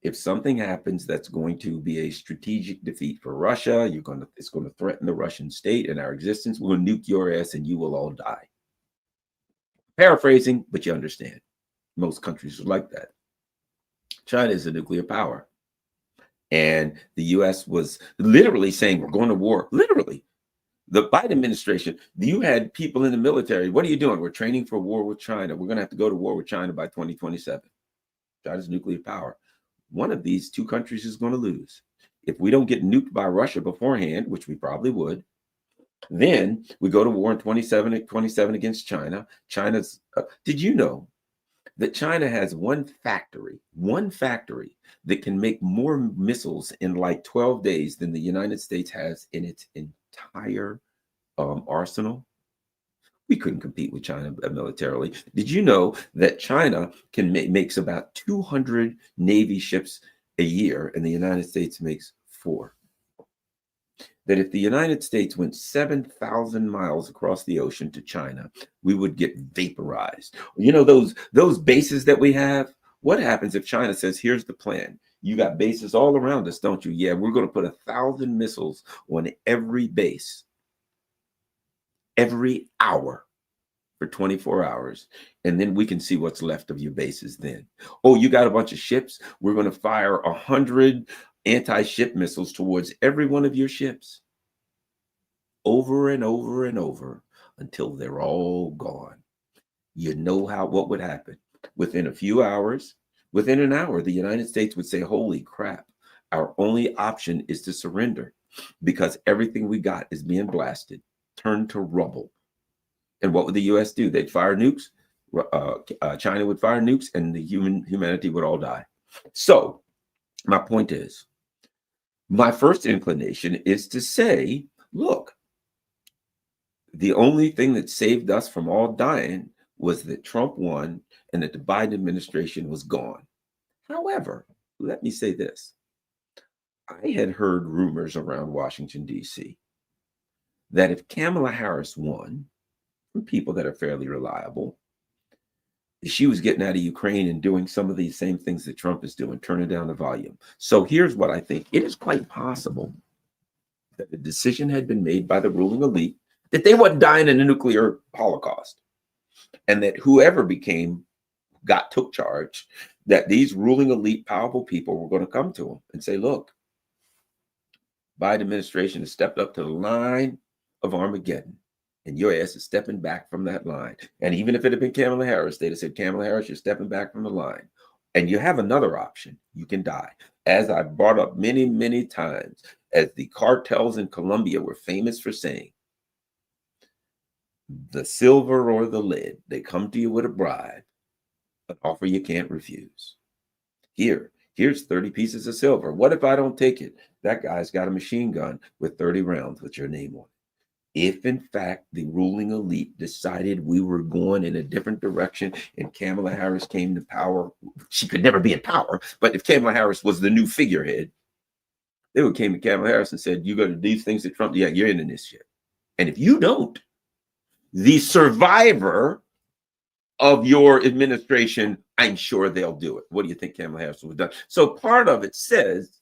Speaker 1: If something happens that's going to be a strategic defeat for Russia, it's going to threaten the Russian state and our existence, we'll nuke your ass and you will all die. Paraphrasing, but you understand. Most countries are like that. China is a nuclear power. And the US was literally saying, we're going to war. Literally. The Biden administration, you had people in the military. What are you doing? We're training for war with China. We're going to have to go to war with China by 2027. China's nuclear power. One of these two countries is going to lose. If we don't get nuked by Russia beforehand, which we probably would, then we go to war in 27 against China. Did you know that China has one factory that can make more missiles in like 12 days than the United States has in its entire arsenal? We couldn't compete with China militarily. Did you know that China makes about 200 Navy ships a year and the United States makes 4? That if the United States went 7,000 miles across the ocean to China, we would get vaporized. You know, those bases that we have, what happens if China says, here's the plan? You got bases all around us, don't you? Yeah, we're going to put 1,000 missiles on every base every hour for 24 hours. And then we can see what's left of your bases then. Oh, you got a bunch of ships? We're going to fire 100 anti-ship missiles towards every one of your ships. Over and over and over until they're all gone. You know what would happen. Within a few hours, within an hour, the United States would say, holy crap, our only option is to surrender because everything we got is being blasted, turned to rubble. And what would the US do? They'd fire nukes. China would fire nukes and the humanity would all die. So my point is, my first inclination is to say, look, the only thing that saved us from all dying was that Trump won and that the Biden administration was gone. However, let me say this. I had heard rumors around Washington, D.C. that if Kamala Harris won, from people that are fairly reliable, she was getting out of Ukraine and doing some of these same things that Trump is doing, turning down the volume. So here's what I think. It is quite possible that the decision had been made by the ruling elite that they wasn't dying in a nuclear holocaust, and that whoever took charge, that these ruling elite, powerful people were going to come to them and say, look, Biden administration has stepped up to the line of Armageddon, and your ass is stepping back from that line. And even if it had been Kamala Harris, they'd have said, Kamala Harris, you're stepping back from the line. And you have another option. You can die. As I brought up many, many times, as the cartels in Colombia were famous for saying, the silver or the lead, they come to you with a bribe, an offer you can't refuse. Here's 30 pieces of silver. What if I don't take it? That guy's got a machine gun with 30 rounds with your name on it. If in fact the ruling elite decided we were going in a different direction and Kamala Harris came to power, she could never be in power, but if Kamala Harris was the new figurehead, they would came to Kamala Harris and said, you're going to do these things that Trump, yeah, you're in this shit. And if you don't, the survivor of your administration, I'm sure they'll do it. What do you think Kamala Harris would have done? So part of it says,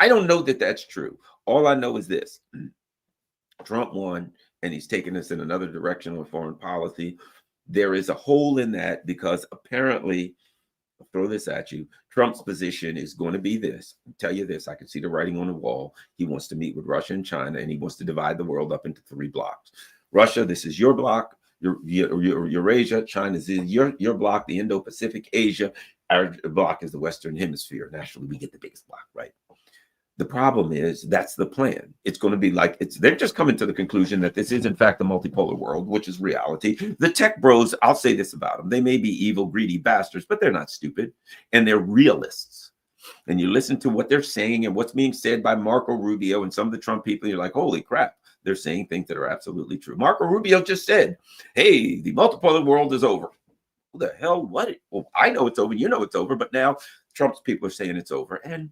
Speaker 1: I don't know that that's true. All I know is this. Trump won, and he's taking us in another direction of foreign policy. There is a hole in that because apparently, I'll throw this at you, Trump's position is going to be this. I'll tell you this, I can see the writing on the wall. He wants to meet with Russia and China, and he wants to divide the world up into 3 blocks. Russia, this is your block. Eurasia, China is your block, the Indo-Pacific, Asia. Our block is the Western Hemisphere. Naturally, we get the biggest block, right? The problem is that's the plan. It's going to be like they're just coming to the conclusion that this is in fact the multipolar world, which is reality. The tech bros, I'll say this about them. They may be evil, greedy bastards, but they're not stupid, and they're realists. And you listen to what they're saying and what's being said by Marco Rubio and some of the Trump people, and you're like, holy crap, they're saying things that are absolutely true. Marco Rubio just said, hey, the multipolar world is over. Who the hell? What? Well, I know it's over. You know it's over. But now Trump's people are saying it's over. And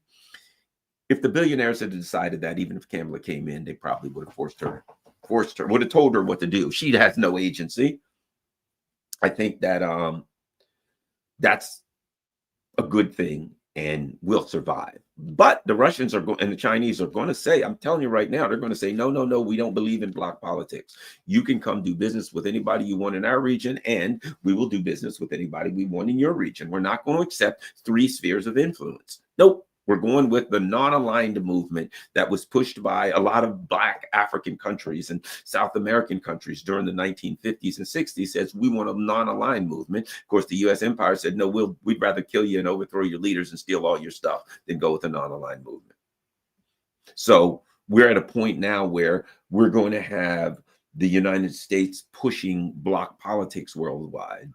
Speaker 1: if the billionaires had decided that, even if Kamala came in, they probably would have forced her, would have told her what to do. She has no agency. I think that that's a good thing and will survive. But the Russians are going, and the Chinese are going to say, I'm telling you right now, they're going to say, no, we don't believe in bloc politics. You can come do business with anybody you want in our region, and we will do business with anybody we want in your region. We're not going to accept 3 spheres of influence. Nope. We're going with the non-aligned movement that was pushed by a lot of Black African countries and South American countries during the 1950s and 60s. Says we want a non-aligned movement. Of course, the U.S. empire said, no, we'd rather kill you and overthrow your leaders and steal all your stuff than go with a non-aligned movement. So we're at a point now where we're going to have the United States pushing bloc politics worldwide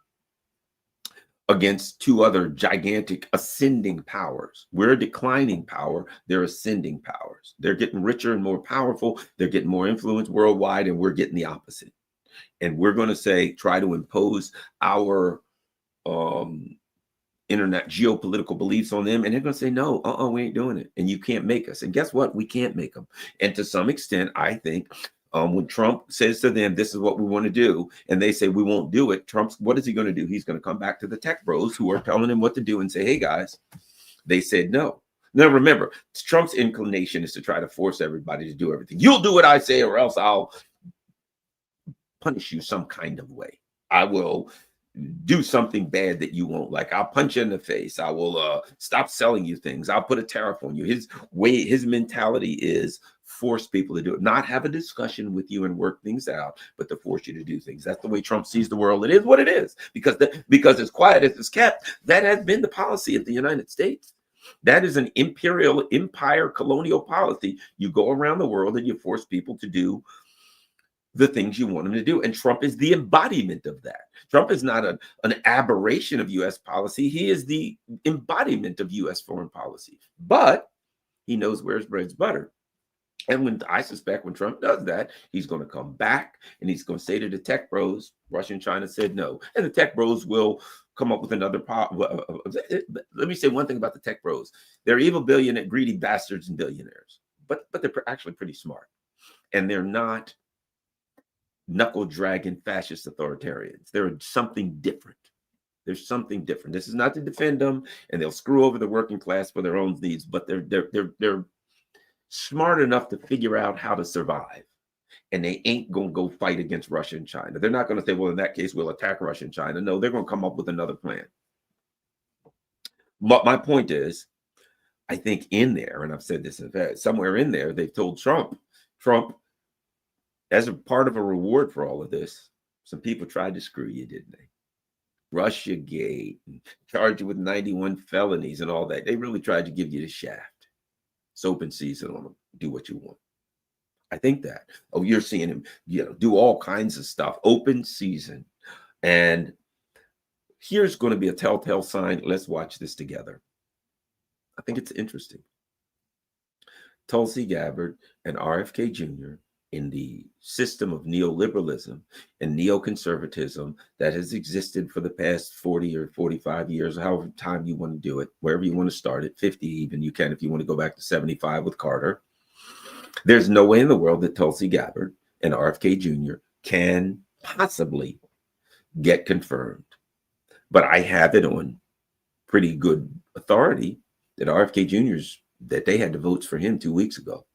Speaker 1: against 2 other gigantic ascending powers. We're a declining power. They're ascending powers. They're getting richer and more powerful. They're getting more influence worldwide, and we're getting the opposite. And we're going to say, try to impose our internet geopolitical beliefs on them. And they're going to say, no, we ain't doing it. And you can't make us. And guess what? We can't make them. And to some extent, I think, when Trump says to them, this is what we want to do, and they say we won't do it, what is he going to do? He's going to come back to the tech bros who are telling him what to do and say, hey, guys, they said no. Now, remember, Trump's inclination is to try to force everybody to do everything. You'll do what I say or else I'll punish you some kind of way. I will do something bad that you won't like. I'll punch you in the face. I will stop selling you things. I'll put a tariff on you. His mentality is force people to do it, not have a discussion with you and work things out, but to force you to do things. That's the way Trump sees the world. It is what it is, because as quiet as it's kept, that has been the policy of the United States. That is an empire colonial policy. You go around the world and you force people to do the things you want them to do. And Trump is the embodiment of that. Trump is not an aberration of U.S. policy. He is the embodiment of U.S. foreign policy. But he knows where his bread's buttered. And I suspect when Trump does that, he's going to come back and he's going to say to the tech bros, Russia and China said no. And the tech bros will come up with another let me say one thing about the tech bros. They're evil, greedy bastards and billionaires. But they're actually pretty smart. And they're not knuckle-dragging fascist authoritarians. They're something different. There's something different. This is not to defend them, and they'll screw over the working class for their own needs, but they're smart enough to figure out how to survive. And they ain't going to go fight against Russia and China. They're not going to say, well, in that case, we'll attack Russia and China. No, they're going to come up with another plan. But my point is, I think in there, and I've said this somewhere in there, they've told Trump, as a part of a reward for all of this, some people tried to screw you, didn't they? Russiagate, charge you with 91 felonies and all that. They really tried to give you the shaft. It's open season on them. Do what you want. I think that. Oh, you're seeing him, do all kinds of stuff. Open season. And here's going to be a telltale sign. Let's watch this together. I think it's interesting. Tulsi Gabbard and RFK Jr. in the system of neoliberalism and neoconservatism that has existed for the past 40 or 45 years, however time you want to do it, wherever you want to start it, 50 even, you can if you want to go back to 75 with Carter. There's no way in the world that Tulsi Gabbard and RFK Jr. can possibly get confirmed. But I have it on pretty good authority that RFK Jr.'s, that they had the votes for him 2 weeks ago.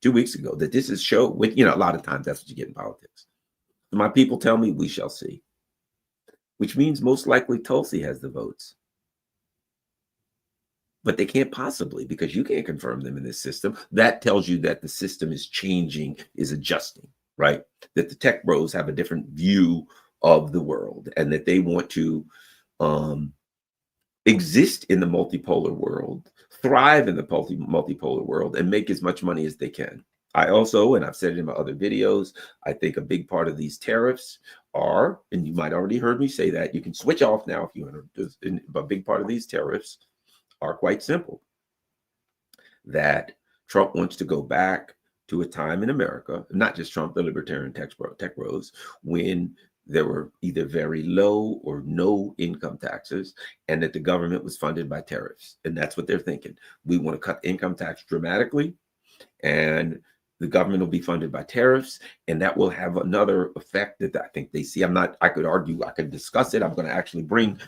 Speaker 1: 2 weeks ago that this is show with, a lot of times that's what you get in politics. My people tell me we shall see, which means most likely Tulsi has the votes. But they can't possibly, because you can't confirm them in this system. That tells you that the system is changing, is adjusting, right? That the tech bros have a different view of the world and that they want to exist in the multipolar world, thrive in the multipolar world, and make as much money as they can. I also, and I've said it in my other videos, I think a big part of these tariffs are, and you might already heard me say that, you can switch off now if you want to, but a big part of these tariffs are quite simple. That Trump wants to go back to a time in America, not just Trump, the Libertarian tech bros, when there were either very low or no income taxes, and that the government was funded by tariffs. And that's what they're thinking. We want to cut income tax dramatically, and the government will be funded by tariffs, and that will have another effect that I think they see. I could argue, I could discuss it. I'm going to actually bring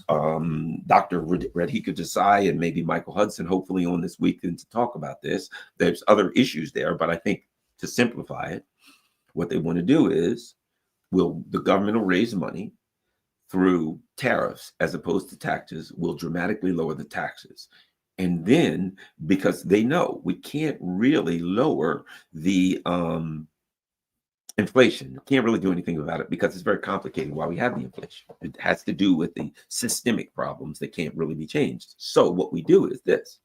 Speaker 1: Dr. Radhika Desai and maybe Michael Hudson, hopefully on this weekend to talk about this. There's other issues there, but I think to simplify it, what they want to do is, the government will raise money through tariffs as opposed to taxes, will dramatically lower the taxes. And then, because they know we can't really lower the inflation, can't really do anything about it because it's very complicated why we have the inflation. It has to do with the systemic problems that can't really be changed. So what we do is this.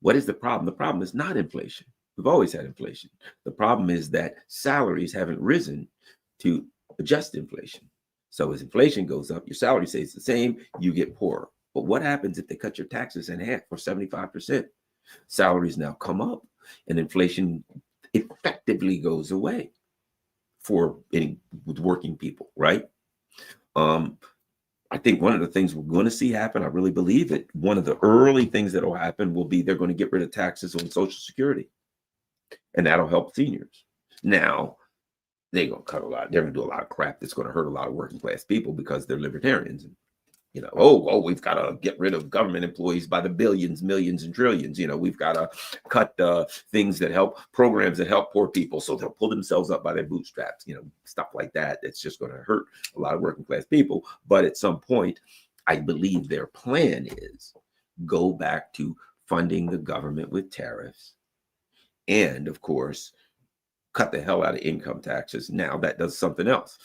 Speaker 1: What is the problem? The problem is not inflation. We've always had inflation. The problem is that salaries haven't risen to adjust inflation. So as inflation goes up, your salary stays the same, you get poorer. But what happens if they cut your taxes in half or 75%? Salaries now come up and inflation effectively goes away for any with working people, right? I think one of the things we're going to see happen, I really believe it, one of the early things that will happen will be they're going to get rid of taxes on Social Security. And that'll help seniors. Now, they're going to cut a lot. They're going to do a lot of crap that's going to hurt a lot of working class people because they're libertarians. We've got to get rid of government employees by the billions, millions, and trillions. We've got to cut things that help, programs that help poor people, so they'll pull themselves up by their bootstraps, stuff like that. That's just going to hurt a lot of working class people. But at some point, I believe their plan is go back to funding the government with tariffs. And of course, cut the hell out of income taxes. Now that does something else.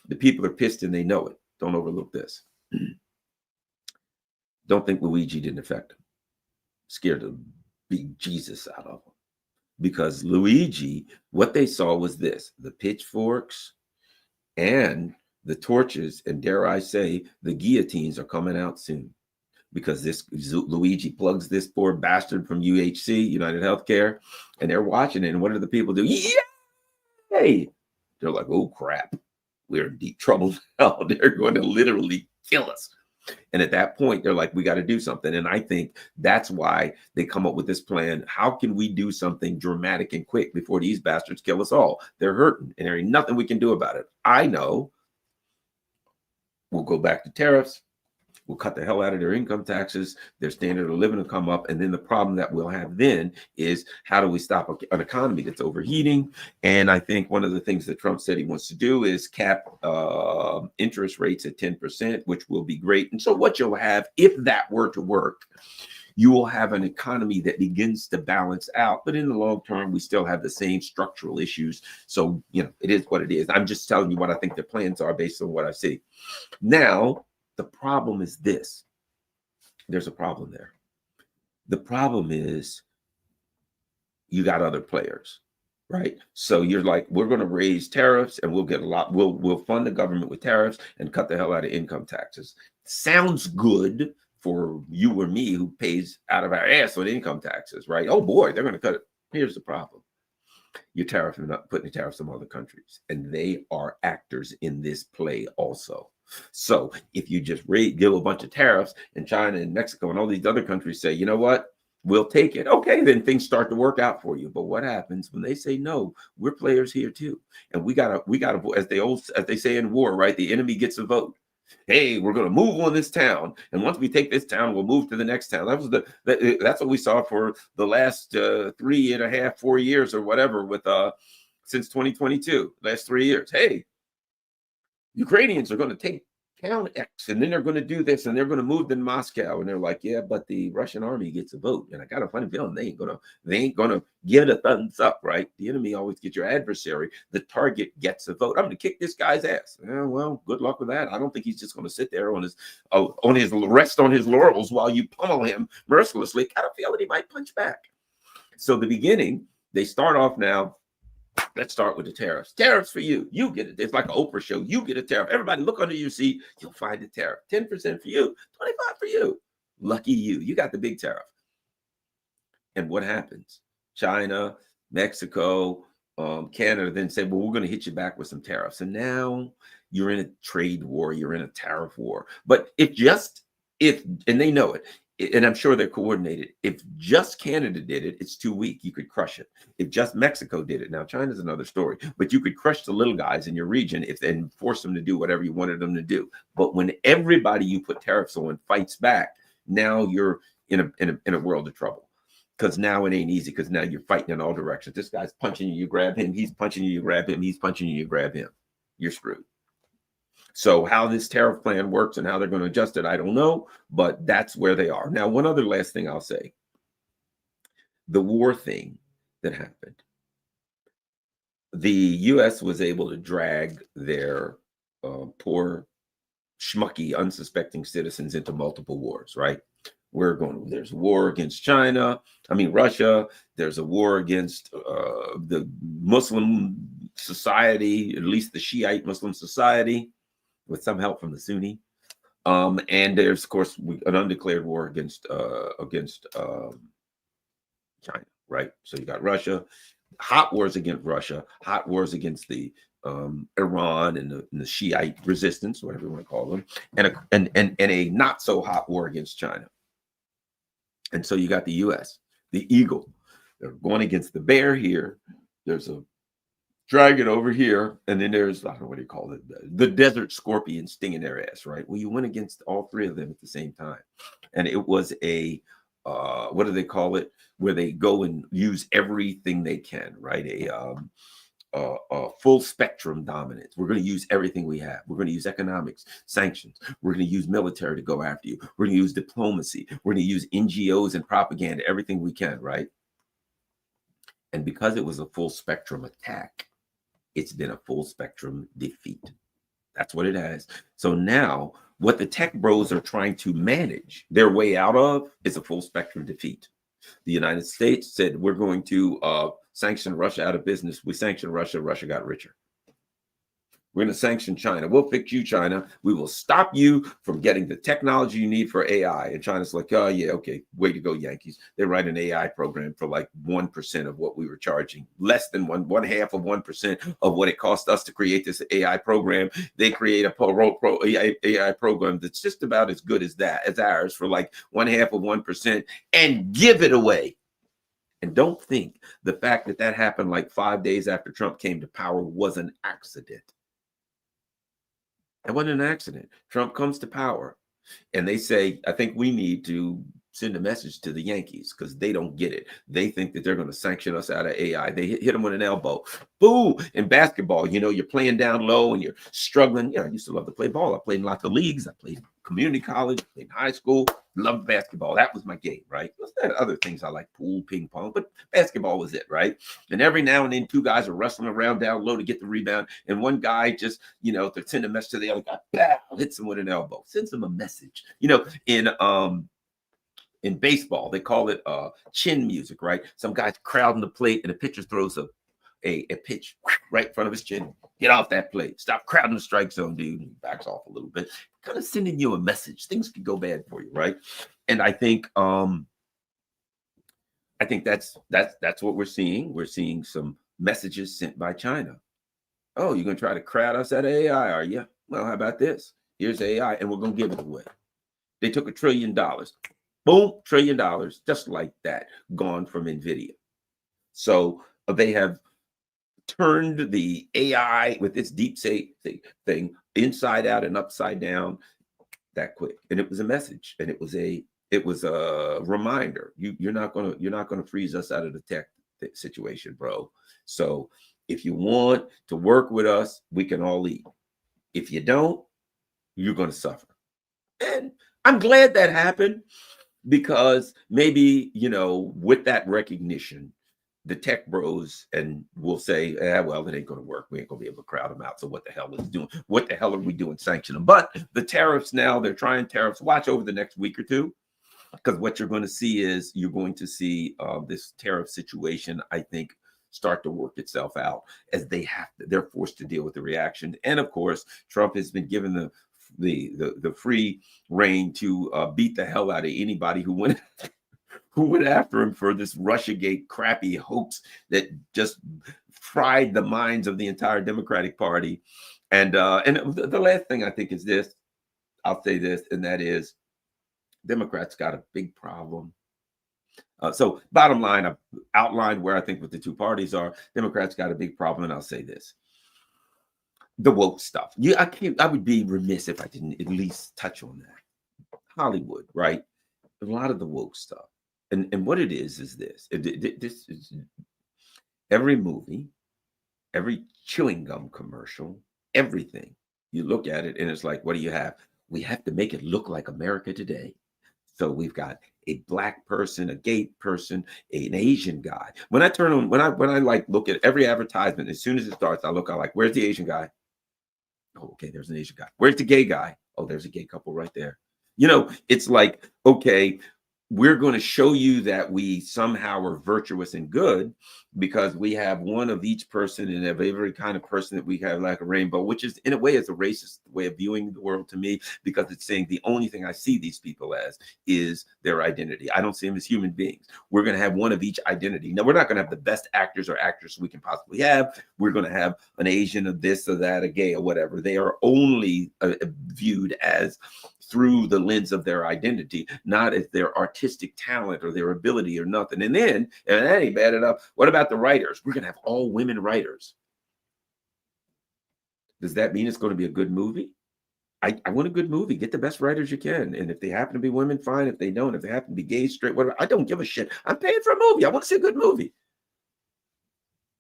Speaker 1: The people are pissed and they know it. Don't overlook this. Don't think Luigi didn't affect him. Scared to beat Jesus out of him. Because Luigi, what they saw was this: the pitchforks and the torches, and dare I say, the guillotines are coming out soon. Because this Luigi plugs this poor bastard from UHC, United Healthcare, and they're watching it. And what do the people do? Yay! They're like, oh crap, we're in deep trouble now. They're going to literally kill us. And at that point, they're like, we got to do something. And I think that's why they come up with this plan. How can we do something dramatic and quick before these bastards kill us all? They're hurting, and there ain't nothing we can do about it. I know. We'll go back to tariffs. We'll cut the hell out of their income taxes. Their standard of living will come up. And then the problem that we'll have then is, how do we stop an economy that's overheating? And I think one of the things that Trump said he wants to do is cap interest rates at 10%, which will be great. And so what you'll have, if that were to work, you will have an economy that begins to balance out. But in the long term, we still have the same structural issues. So, it is what it is. I'm just telling you what I think their plans are based on what I see. Now, the problem is this. There's a problem there. The problem is you got other players, right? So you're like, we're going to raise tariffs and we'll get a lot. We'll fund the government with tariffs and cut the hell out of income taxes. Sounds good for you or me who pays out of our ass on income taxes, right? Oh boy, they're going to cut it. Here's the problem. You're putting the tariffs on other countries, and they are actors in this play also. So if you just give a bunch of tariffs, and China and Mexico and all these other countries say, you know what, we'll take it. Okay, then things start to work out for you. But what happens when they say, no, we're players here too, and we gotta, as they say in war, right? The enemy gets a vote. Hey, we're going to move on this town, and once we take this town, we'll move to the next town. That was that's what we saw for the last 3.5, 4 years or whatever with since 2022, last 3 years. Hey, Ukrainians are going to take town X, and then they're going to do this, and they're going to move to Moscow, and they're like, yeah, but the Russian army gets a vote, and I got a funny feeling they ain't gonna give it a thumbs up, right? The enemy always gets your adversary. The target gets a vote. I'm going to kick this guy's ass. Yeah, well, good luck with that. I don't think he's just going to sit there on his rest on his laurels while you pummel him mercilessly. I got a feeling he might punch back. So the beginning, they start off now. Let's start with the tariffs. Tariffs for you. You get it. It's like an Oprah show. You get a tariff. Everybody look under your seat. You'll find a tariff. 10% for you, 25% for you. Lucky you. You got the big tariff. And what happens? China, Mexico, Canada then said, well, we're going to hit you back with some tariffs. And now you're in a trade war. You're in a tariff war. But and they know it, and I'm sure they're coordinated. If just Canada did it, it's too weak. You could crush it. If just Mexico did it, now China's another story, but you could crush the little guys in your region and force them to do whatever you wanted them to do. But when everybody you put tariffs on fights back, now you're in a world of trouble. Because now it ain't easy, because now you're fighting in all directions. This guy's punching you, you grab him. He's punching you, you grab him. He's punching you, you grab him. You're screwed. So how this tariff plan works and how they're going to adjust it, I don't know, but that's where they are. Now, one other last thing I'll say. The war thing that happened. The U.S. was able to drag their poor, schmucky, unsuspecting citizens into multiple wars, right? There's a war against Russia. There's a war against the Muslim society, at least the Shiite Muslim society, with some help from the Sunni. And there's, of course, an undeclared war against China, right? So you got Russia, hot wars against Russia, hot wars against the Iran and the Shiite resistance, whatever you want to call them, and a not so hot war against China. And so you got the U.S., the eagle. They're going against the bear here. There's a dragon over here. And then there's, I don't know what do you call it, the desert scorpion stinging their ass, right? Well, you went against all three of them at the same time. And it was a, what do they call it? Where they go and use everything they can, right? A full spectrum dominance. We're going to use everything we have. We're going to use economics, sanctions. We're going to use military to go after you. We're going to use diplomacy. We're going to use NGOs and propaganda, everything we can, right? And because it was a full spectrum attack, it's been a full spectrum defeat. That's what it has. So now what the tech bros are trying to manage their way out of is a full spectrum defeat. The United States said, we're going to sanction Russia out of business. We sanctioned Russia. Russia got richer. We're going to sanction China. We'll fix you, China. We will stop you from getting the technology you need for AI. And China's like, oh, yeah, okay, way to go, Yankees. They write an AI program for like 1% of what we were charging, less than one half of 1% of what it cost us to create this AI program. They create a AI program that's just about as good as ours for like 1/2 of 1% and give it away. And don't think the fact that happened like 5 days after Trump came to power was an accident. It wasn't an accident. Trump comes to power and they say, I think we need to send a message to the Yankees because they don't get it. They think that they're going to sanction us out of AI. They hit them with an elbow. Boo! In basketball, you're playing down low and you're struggling. I used to love to play ball. I played in lots of leagues. I played community college, played in high school, loved basketball. That was my game, right? There's other things I like, pool, ping pong, but basketball was it, right? And every now and then, two guys are wrestling around down low to get the rebound, and one guy just, to send a message to the other guy, pow, hits him with an elbow, sends him a message. In baseball, they call it chin music, right? Some guy's crowding the plate, and the pitcher throws a pitch right in front of his chin. Get off that plate. Stop crowding the strike zone, dude. He backs off a little bit. Kind of sending you a message. Things could go bad for you, right? And I think that's what we're seeing. We're seeing some messages sent by China. Oh, you're gonna try to crowd us out of AI, are you? Well, how about this? Here's AI, and we're gonna give it away. They took $1 trillion. Boom, $1 trillion, just like that, gone from NVIDIA. So they have turned the AI with its deep say thing inside out and upside down that quick. And it was a message, and it was a reminder. You're not gonna freeze us out of the tech situation, bro. So if you want to work with us, we can all eat. If you don't, you're gonna suffer. And I'm glad that happened, because maybe, with that recognition, the tech bros and will say, well, it ain't going to work. We ain't going to be able to crowd them out. So what the hell is doing? What the hell are we doing sanctioning them? But the tariffs now, they're trying tariffs. Watch over the next week or two, because what you're going to see is this tariff situation, I think, start to work itself out as they're forced to deal with the reaction. And of course, Trump has been given the free reign to beat the hell out of anybody who went after him for this Russiagate crappy hoax that just fried the minds of the entire Democratic Party. And the last thing I think is this. I'll say this, and that is, Democrats got a big problem. So bottom line, I've outlined where I think what the two parties are. Democrats got a big problem, and I'll say this. The woke stuff. I would be remiss if I didn't at least touch on that. Hollywood, right? A lot of the woke stuff. And what it is this. This is every movie, every chewing gum commercial, everything. You look at it and it's like, what do you have? We have to make it look like America today. So we've got a black person, a gay person, an Asian guy. When I like look at every advertisement, as soon as it starts, I look, I'm like, where's the Asian guy? Oh, okay, there's an Asian guy. Where's the gay guy? Oh, there's a gay couple right there. It's like, okay, we're going to show you that we somehow are virtuous and good because we have one of each person, and every kind of person that we have like a rainbow, which is in a way is a racist way of viewing the world to me, because it's saying the only thing I see these people as is their identity. I don't see them as human beings. We're going to have one of each identity. Now, we're not going to have the best actors or actresses we can possibly have. We're going to have an Asian of this or that, a gay or whatever. They are only viewed as through the lens of their identity, not as their artistic talent or their ability or nothing. And then, and that ain't bad enough, what about the writers? We're going to have all women writers. Does that mean it's going to be a good movie? I want a good movie. Get the best writers you can. And if they happen to be women, fine. If they don't, if they happen to be gay, straight, whatever, I don't give a shit. I'm paying for a movie. I want to see a good movie.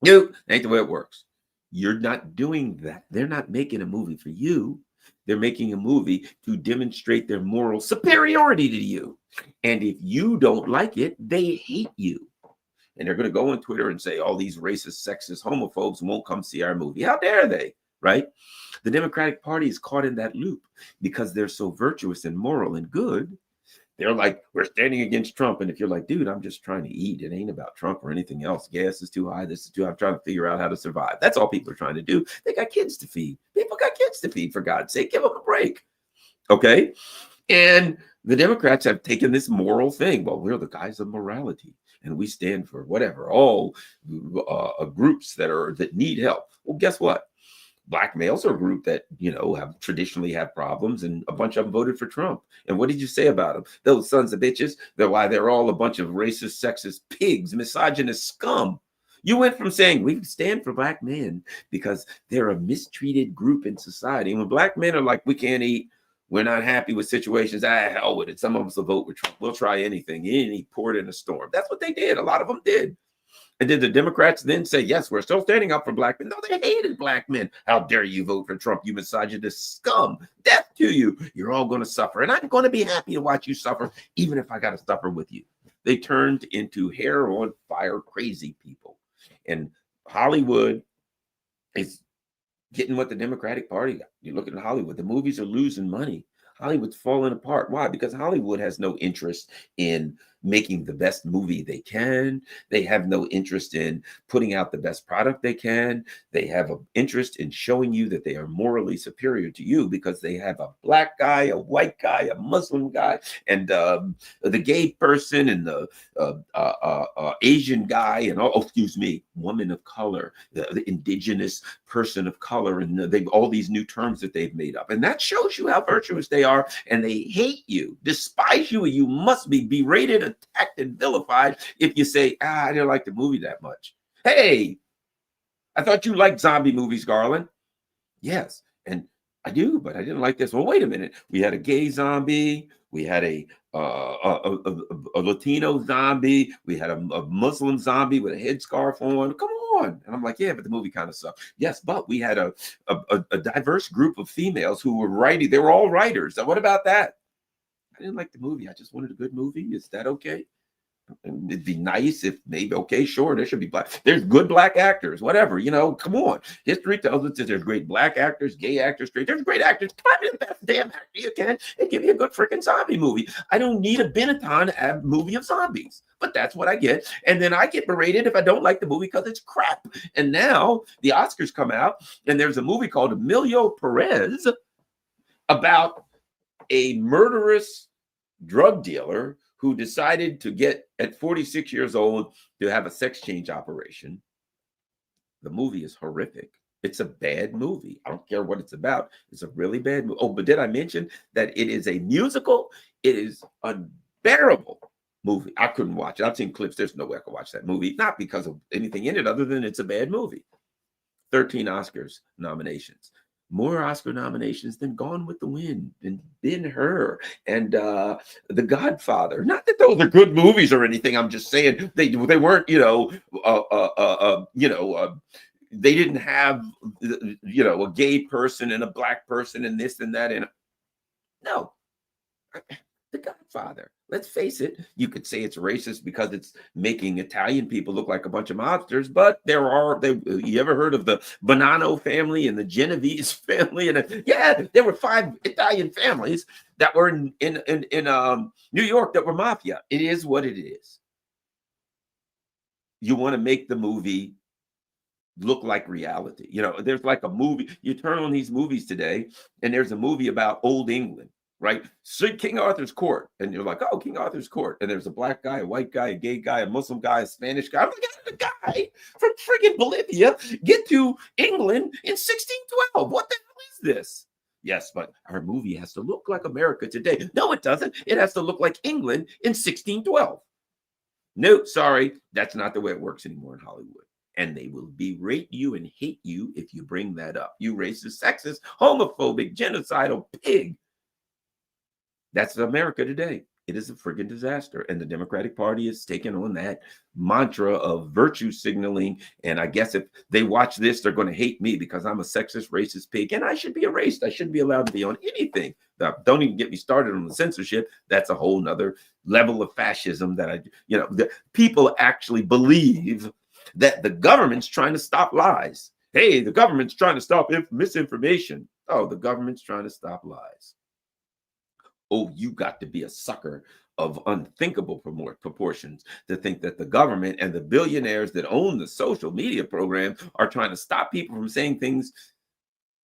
Speaker 1: No, ain't the way it works. You're not doing that. They're not making a movie for you. They're making a movie to demonstrate their moral superiority to you. And if you don't like it, they hate you. And they're going to go on Twitter and say, all these racist, sexist, homophobes won't come see our movie. How dare they? Right? The Democratic Party is caught in that loop because they're so virtuous and moral and good. They're like, we're standing against Trump. And if you're like, dude, I'm just trying to eat. It ain't about Trump or anything else. Gas is too high. This is too high. I'm trying to figure out how to survive. That's all people are trying to do. They got kids to feed. People got kids to feed, for God's sake. Give them a break. Okay? And the Democrats have taken this moral thing. Well, we're the guys of morality, and we stand for whatever, all groups that need help. Well, guess what? Black males are a group that, have traditionally had problems, and a bunch of them voted for Trump. And what did you say about them? Those sons of bitches, they're all a bunch of racist, sexist pigs, misogynist scum. You went from saying we stand for black men because they're a mistreated group in society. And when black men are like, we can't eat, we're not happy with situations, hell with it. Some of us will vote with Trump. We'll try anything, any port in a storm. That's what they did. A lot of them did. And did the Democrats then say, yes, we're still standing up for black men? No, they hated black men. How dare you vote for Trump, you misogynist scum? Death to you. You're all going to suffer. And I'm going to be happy to watch you suffer, even if I got to suffer with you. They turned into hair on fire crazy people. And Hollywood is getting what the Democratic Party got. You look at Hollywood, the movies are losing money. Hollywood's falling apart. Why? Because Hollywood has no interest in making the best movie they can. They have no interest in putting out the best product they can. They have an interest in showing you that they are morally superior to you because they have a black guy, a white guy, a Muslim guy, and the gay person, and the Asian guy, and woman of color, the indigenous person of color, and they've all these new terms that they've made up. And that shows you how virtuous they are, and they hate you, despise you, and you must be berated, attacked, and vilified if you say, I didn't like the movie that much. Hey, I thought you liked zombie movies, Garland. Yes, and I do, but I didn't like this. Well, wait a minute. We had a gay zombie. We had a Latino zombie. We had a Muslim zombie with a headscarf on. Come on. And I'm like, yeah, but the movie kind of sucked. Yes, but we had a diverse group of females who were writing. They were all writers. So what about that? I didn't like the movie. I just wanted a good movie. Is that okay? And it'd be nice if maybe, okay, sure, there should be black. There's good black actors, whatever, come on. History tells us that there's great black actors, gay actors, straight. There's great actors. Find the best damn actor you can and give me a good freaking zombie movie. I don't need a Benetton movie of zombies, but that's what I get. And then I get berated if I don't like the movie because it's crap. And now the Oscars come out, and there's a movie called Emilio Perez about a murderous drug dealer who decided to get, at 46 years old, to have a sex change operation. The movie is horrific. It's a bad movie. I don't care what it's about. It's a really bad movie. Oh, but did I mention that it is a musical? It is unbearable movie. I couldn't watch it. I've seen clips. There's no way I could watch that movie. Not because of anything in it other than it's a bad movie. 13 Oscars nominations. More Oscar nominations than Gone with the Wind and Ben-Hur and The Godfather. Not that those are good movies or anything. I'm just saying they weren't, they didn't have, a gay person and a black person and this and that. And no, The Godfather. Let's face it. You could say it's racist because it's making Italian people look like a bunch of mobsters, but you ever heard of the Bonanno family and the Genovese family? And yeah, there were 5 Italian families that were in New York that were mafia. It is what it is. You want to make the movie look like reality. There's like a movie. You turn on these movies today, and there's a movie about old England. Right? So King Arthur's court. And you're like, oh, King Arthur's court. And there's a black guy, a white guy, a gay guy, a Muslim guy, a Spanish guy. I'm like, how did the guy from friggin' Bolivia get to England in 1612? What the hell is this? Yes, but our movie has to look like America today. No, it doesn't. It has to look like England in 1612. No, sorry. That's not the way it works anymore in Hollywood. And they will berate you and hate you if you bring that up. You racist, sexist, homophobic, genocidal pig. That's America today. It is a friggin' disaster. And the Democratic Party is taking on that mantra of virtue signaling. And I guess if they watch this, they're going to hate me because I'm a sexist, racist pig. And I should be erased. I shouldn't be allowed to be on anything. Don't even get me started on the censorship. That's a whole nother level of fascism that the people actually believe that the government's trying to stop lies. Hey, the government's trying to stop misinformation. Oh, the government's trying to stop lies. Oh, you got to be a sucker of unthinkable proportions to think that the government and the billionaires that own the social media program are trying to stop people from saying things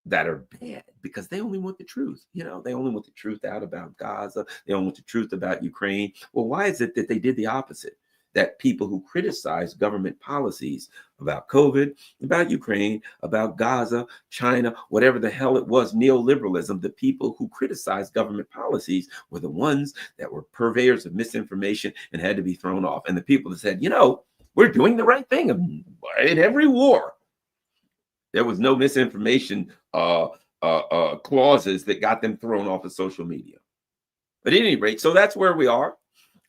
Speaker 1: that are bad because they only want the truth. They only want the truth out about Gaza. They don't want the truth about Ukraine. Well, why is it that they did the opposite? That people who criticize government policies about COVID, about Ukraine, about Gaza, China, whatever the hell it was, neoliberalism, the people who criticized government policies were the ones that were purveyors of misinformation and had to be thrown off. And the people that said, we're doing the right thing in every war. There was no misinformation clauses that got them thrown off of social media. But at any rate, so that's where we are.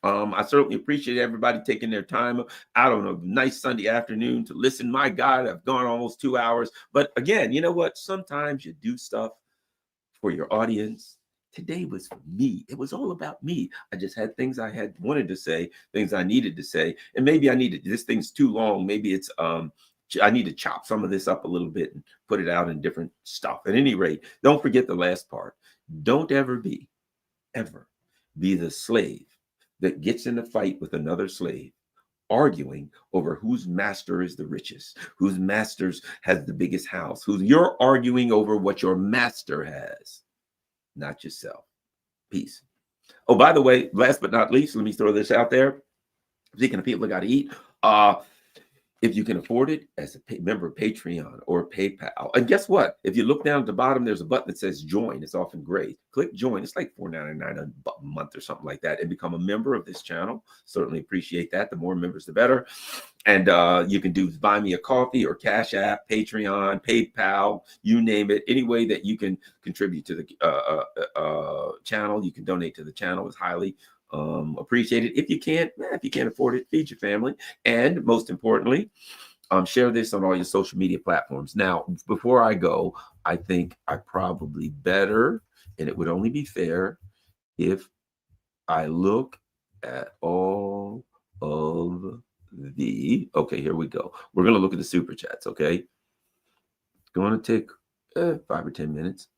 Speaker 1: I certainly appreciate everybody taking their time out on a nice Sunday afternoon to listen. My God, I've gone almost 2 hours. But again, you know what? Sometimes you do stuff for your audience. Today was for me. It was all about me. I just had things I had wanted to say, things I needed to say. And maybe this thing's too long. Maybe it's I need to chop some of this up a little bit and put it out in different stuff. At any rate, don't forget the last part. Don't ever be the slave that gets in a fight with another slave, arguing over whose master is the richest, whose master has the biggest house, you're arguing over what your master has, not yourself. Peace. Oh, by the way, last but not least, let me throw this out there. Speaking of people that got to eat, if you can afford it, as a member of Patreon or PayPal. And guess what? If you look down at the bottom, there's a button that says join. It's often gray. Click join. It's like $4.99 a month or something like that, and become a member of this channel. Certainly appreciate that. The more members, the better. And you can do buy me a coffee or Cash App, Patreon, PayPal, you name it. Any way that you can contribute to the channel, you can donate to the channel is highly appreciated. If you can't afford it, feed your family. And most importantly, share this on all your social media platforms. Now, before I go, I think I probably better, and it would only be fair if I look at all of okay, here we go. We're going to look at the super chats, okay? It's going to take 5 or 10 minutes.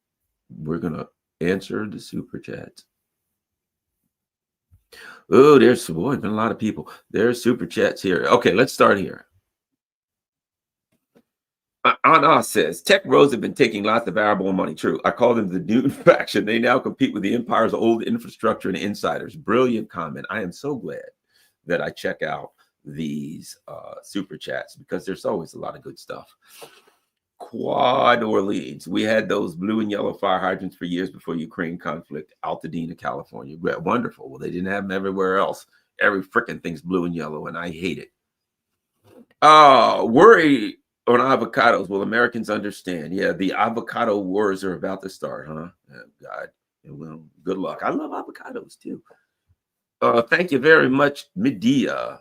Speaker 1: We're going to answer the super chats. Oh, there's been a lot of people. There's super chats here. Okay, let's start here. Anna says, tech bros have been taking lots of variable money. True. I call them the Dune faction. They now compete with the empire's old infrastructure and insiders. Brilliant comment. I am so glad that I check out these super chats, because there's always a lot of good stuff. Quad Orleans. We had those blue and yellow fire hydrants for years before Ukraine conflict. Altadena, California. Wonderful. Well, they didn't have them everywhere else. Every freaking thing's blue and yellow, and I hate it. Worry on avocados. Will Americans understand? Yeah, the avocado wars are about to start, huh? Oh, God. Well, good luck. I love avocados too. Thank you very much, Medea.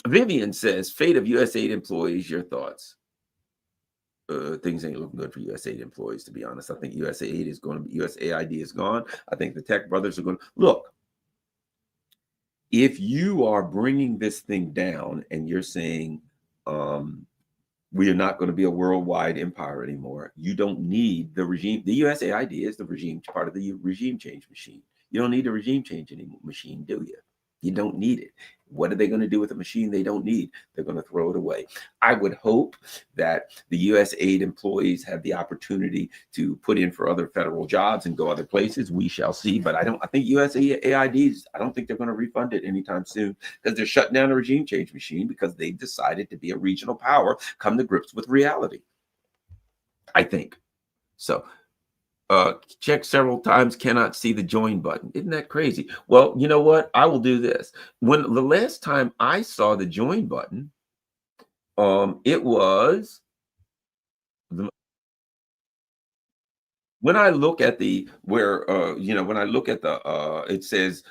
Speaker 1: Vivian says, fate of USAID employees, your thoughts? Things ain't looking good for USAID employees, to be honest. I think USAID is going to be, USAID is gone. I think the tech brothers are going to, look, if you are bringing this thing down and you're saying we are not going to be a worldwide empire anymore, you don't need the regime. The USAID is the regime, part of the regime change machine. You don't need a regime change machine, do you? You don't need it. What are they going to do with a machine they don't need? They're going to throw it away. I would hope that the USAID employees have the opportunity to put in for other federal jobs and go other places. We shall see. But I think USAIDs, I don't think they're going to refund it anytime soon, because they're shutting down a regime change machine because they've decided to be a regional power, come to grips with reality. I think so. Check several times, cannot see the join button. Isn't that crazy? Well, you know what? I will do this. When the last time I saw the join button, it was when I look at the when I look at the it says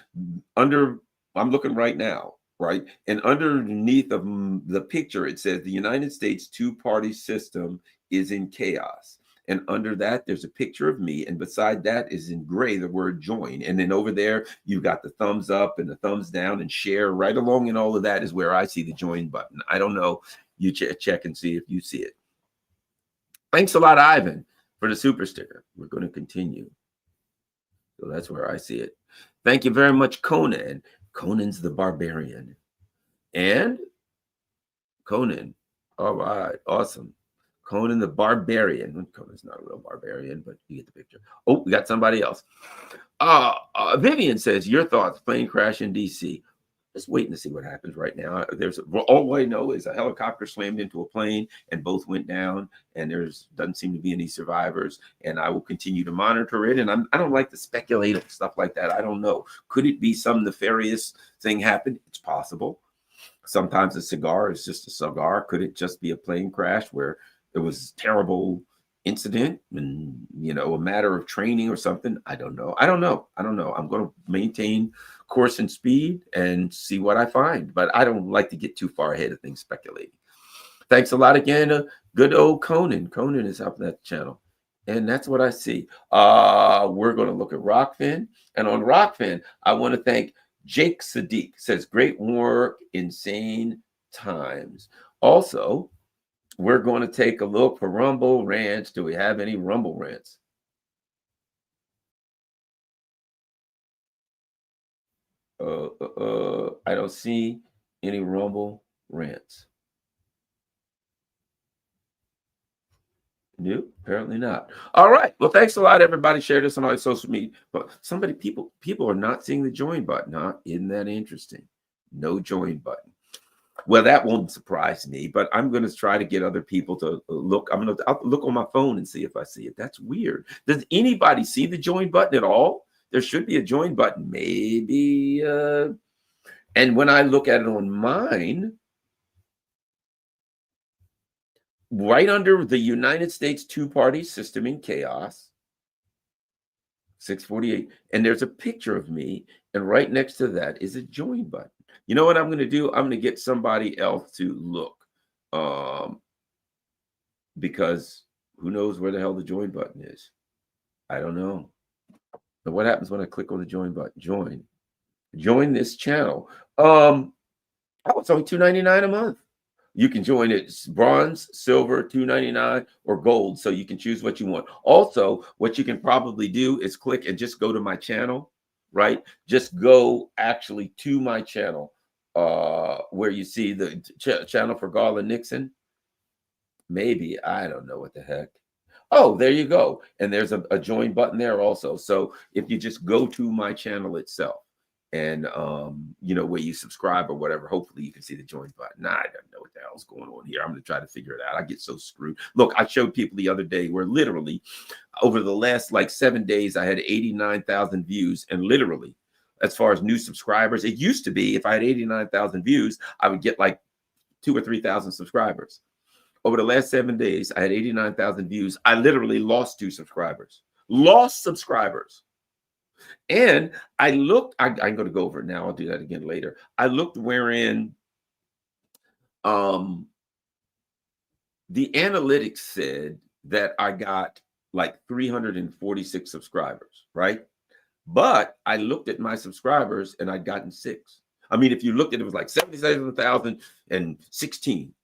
Speaker 1: under, I'm looking right now, right? And underneath of the picture, it says the United States two-party system is in chaos. And under that, there's a picture of me. And beside that is in gray, the word join. And then over there, you've got the thumbs up and the thumbs down and share. Right along in all of that is where I see the join button. I don't know. You check and see if you see it. Thanks a lot, Ivan, for the super sticker. We're going to continue. So that's where I see it. Thank you very much, Conan. Conan's the Barbarian. And Conan. All right. Awesome. Conan the Barbarian. Conan's not a real barbarian, but you get the picture. Oh, we got somebody else. Vivian says, your thoughts, plane crash in D.C. Just waiting to see what happens right now. All I know is a helicopter slammed into a plane and both went down, and doesn't seem to be any survivors. And I will continue to monitor it. And I don't like to speculate on stuff like that. I don't know. Could it be some nefarious thing happen? It's possible. Sometimes a cigar is just a cigar. Could it just be a plane crash where it was a terrible incident and, a matter of training or something? I don't know. I'm going to maintain course and speed and see what I find, but I don't like to get too far ahead of things speculating. Thanks a lot again. Good old Conan. Conan is helping that channel. And that's what I see. We're going to look at Rockfin. And on Rockfin, I want to thank Jake Sadiq. Says, great work, insane times. Also, we're going to take a look for Rumble Rants. Do we have any Rumble Rants? I don't see any Rumble Rants. Nope, apparently not. All right. Well, thanks a lot, everybody. Share this on all your social media. But people are not seeing the join button, huh? Isn't that interesting? No join button. Well, that won't surprise me, but I'm going to try to get other people to look. I'll look on my phone and see if I see it. That's weird. Does anybody see the join button at all? There should be a join button, maybe. And when I look at it on mine, right under the United States two-party system in chaos, 648, and there's a picture of me, and right next to that is a join button. You know what I'm going to do? I'm going to get somebody else to look, because who knows where the hell the join button is? I don't know. But what happens when I click on the join button? Join this channel. Oh, it's only $2.99 a month. You can join it bronze, silver, $2.99, or gold. So you can choose what you want. Also, what you can probably do is click and just go to my channel, right? Just go actually to my channel, where you see the channel for Garland Nixon. Maybe, I don't know what the heck. Oh, there you go. And there's a join button there also. So if you just go to my channel itself, and you know, where you subscribe or whatever, hopefully you can see the join button. Nah, I don't know what the hell's going on here. I'm going to try to figure it out. I get so screwed. Look, I showed people the other day where literally over the last like 7 days, I had 89,000 views, and literally, as far as new subscribers, it used to be if I had 89,000 views, I would get like 2,000 or 3,000 subscribers. Over the last 7 days, I had 89,000 views. I literally lost 2 subscribers. Lost subscribers. And I looked, I'm going to go over it now. I'll do that again later. I looked wherein the analytics said that I got like 346 subscribers, right? But I looked at my subscribers and I'd gotten 6. I mean, if you looked at it, it was like 77,016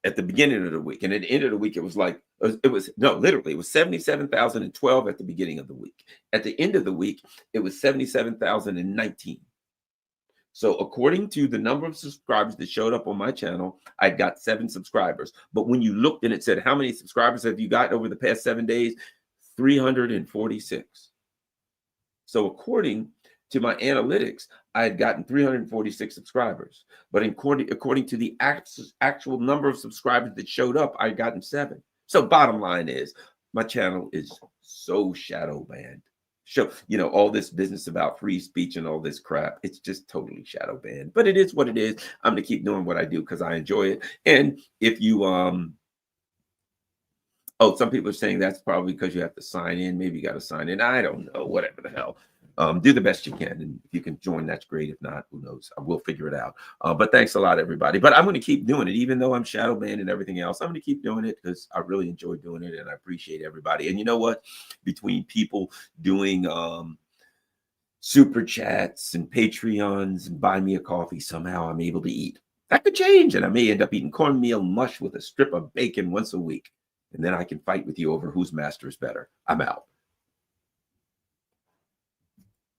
Speaker 1: at the beginning of the week. And at the end of the week, it was like, literally, it was 77,012 at the beginning of the week. At the end of the week, it was 77,019. So according to the number of subscribers that showed up on my channel, I got 7 subscribers. But when you looked and it said, how many subscribers have you got over the past 7 days? 346. So according to my analytics, I had gotten 346 subscribers. But according to the actual number of subscribers that showed up, I had gotten 7. So bottom line is, my channel is so shadow banned. So, you know, all this business about free speech and all this crap, it's just totally shadow banned. But it is what it is. I'm going to keep doing what I do because I enjoy it. And if you, some people are saying that's probably because you have to sign in. Maybe you got to sign in. I don't know, whatever the hell. Do the best you can. And if you can join, that's great. If not, who knows? I will figure it out. But thanks a lot, everybody. But I'm going to keep doing it, even though I'm shadow banned and everything else. I'm going to keep doing it because I really enjoy doing it. And I appreciate everybody. And you know what? Between people doing super chats and Patreons and buy me a coffee, somehow I'm able to eat. That could change. And I may end up eating cornmeal mush with a strip of bacon once a week. And then I can fight with you over whose master is better. I'm out.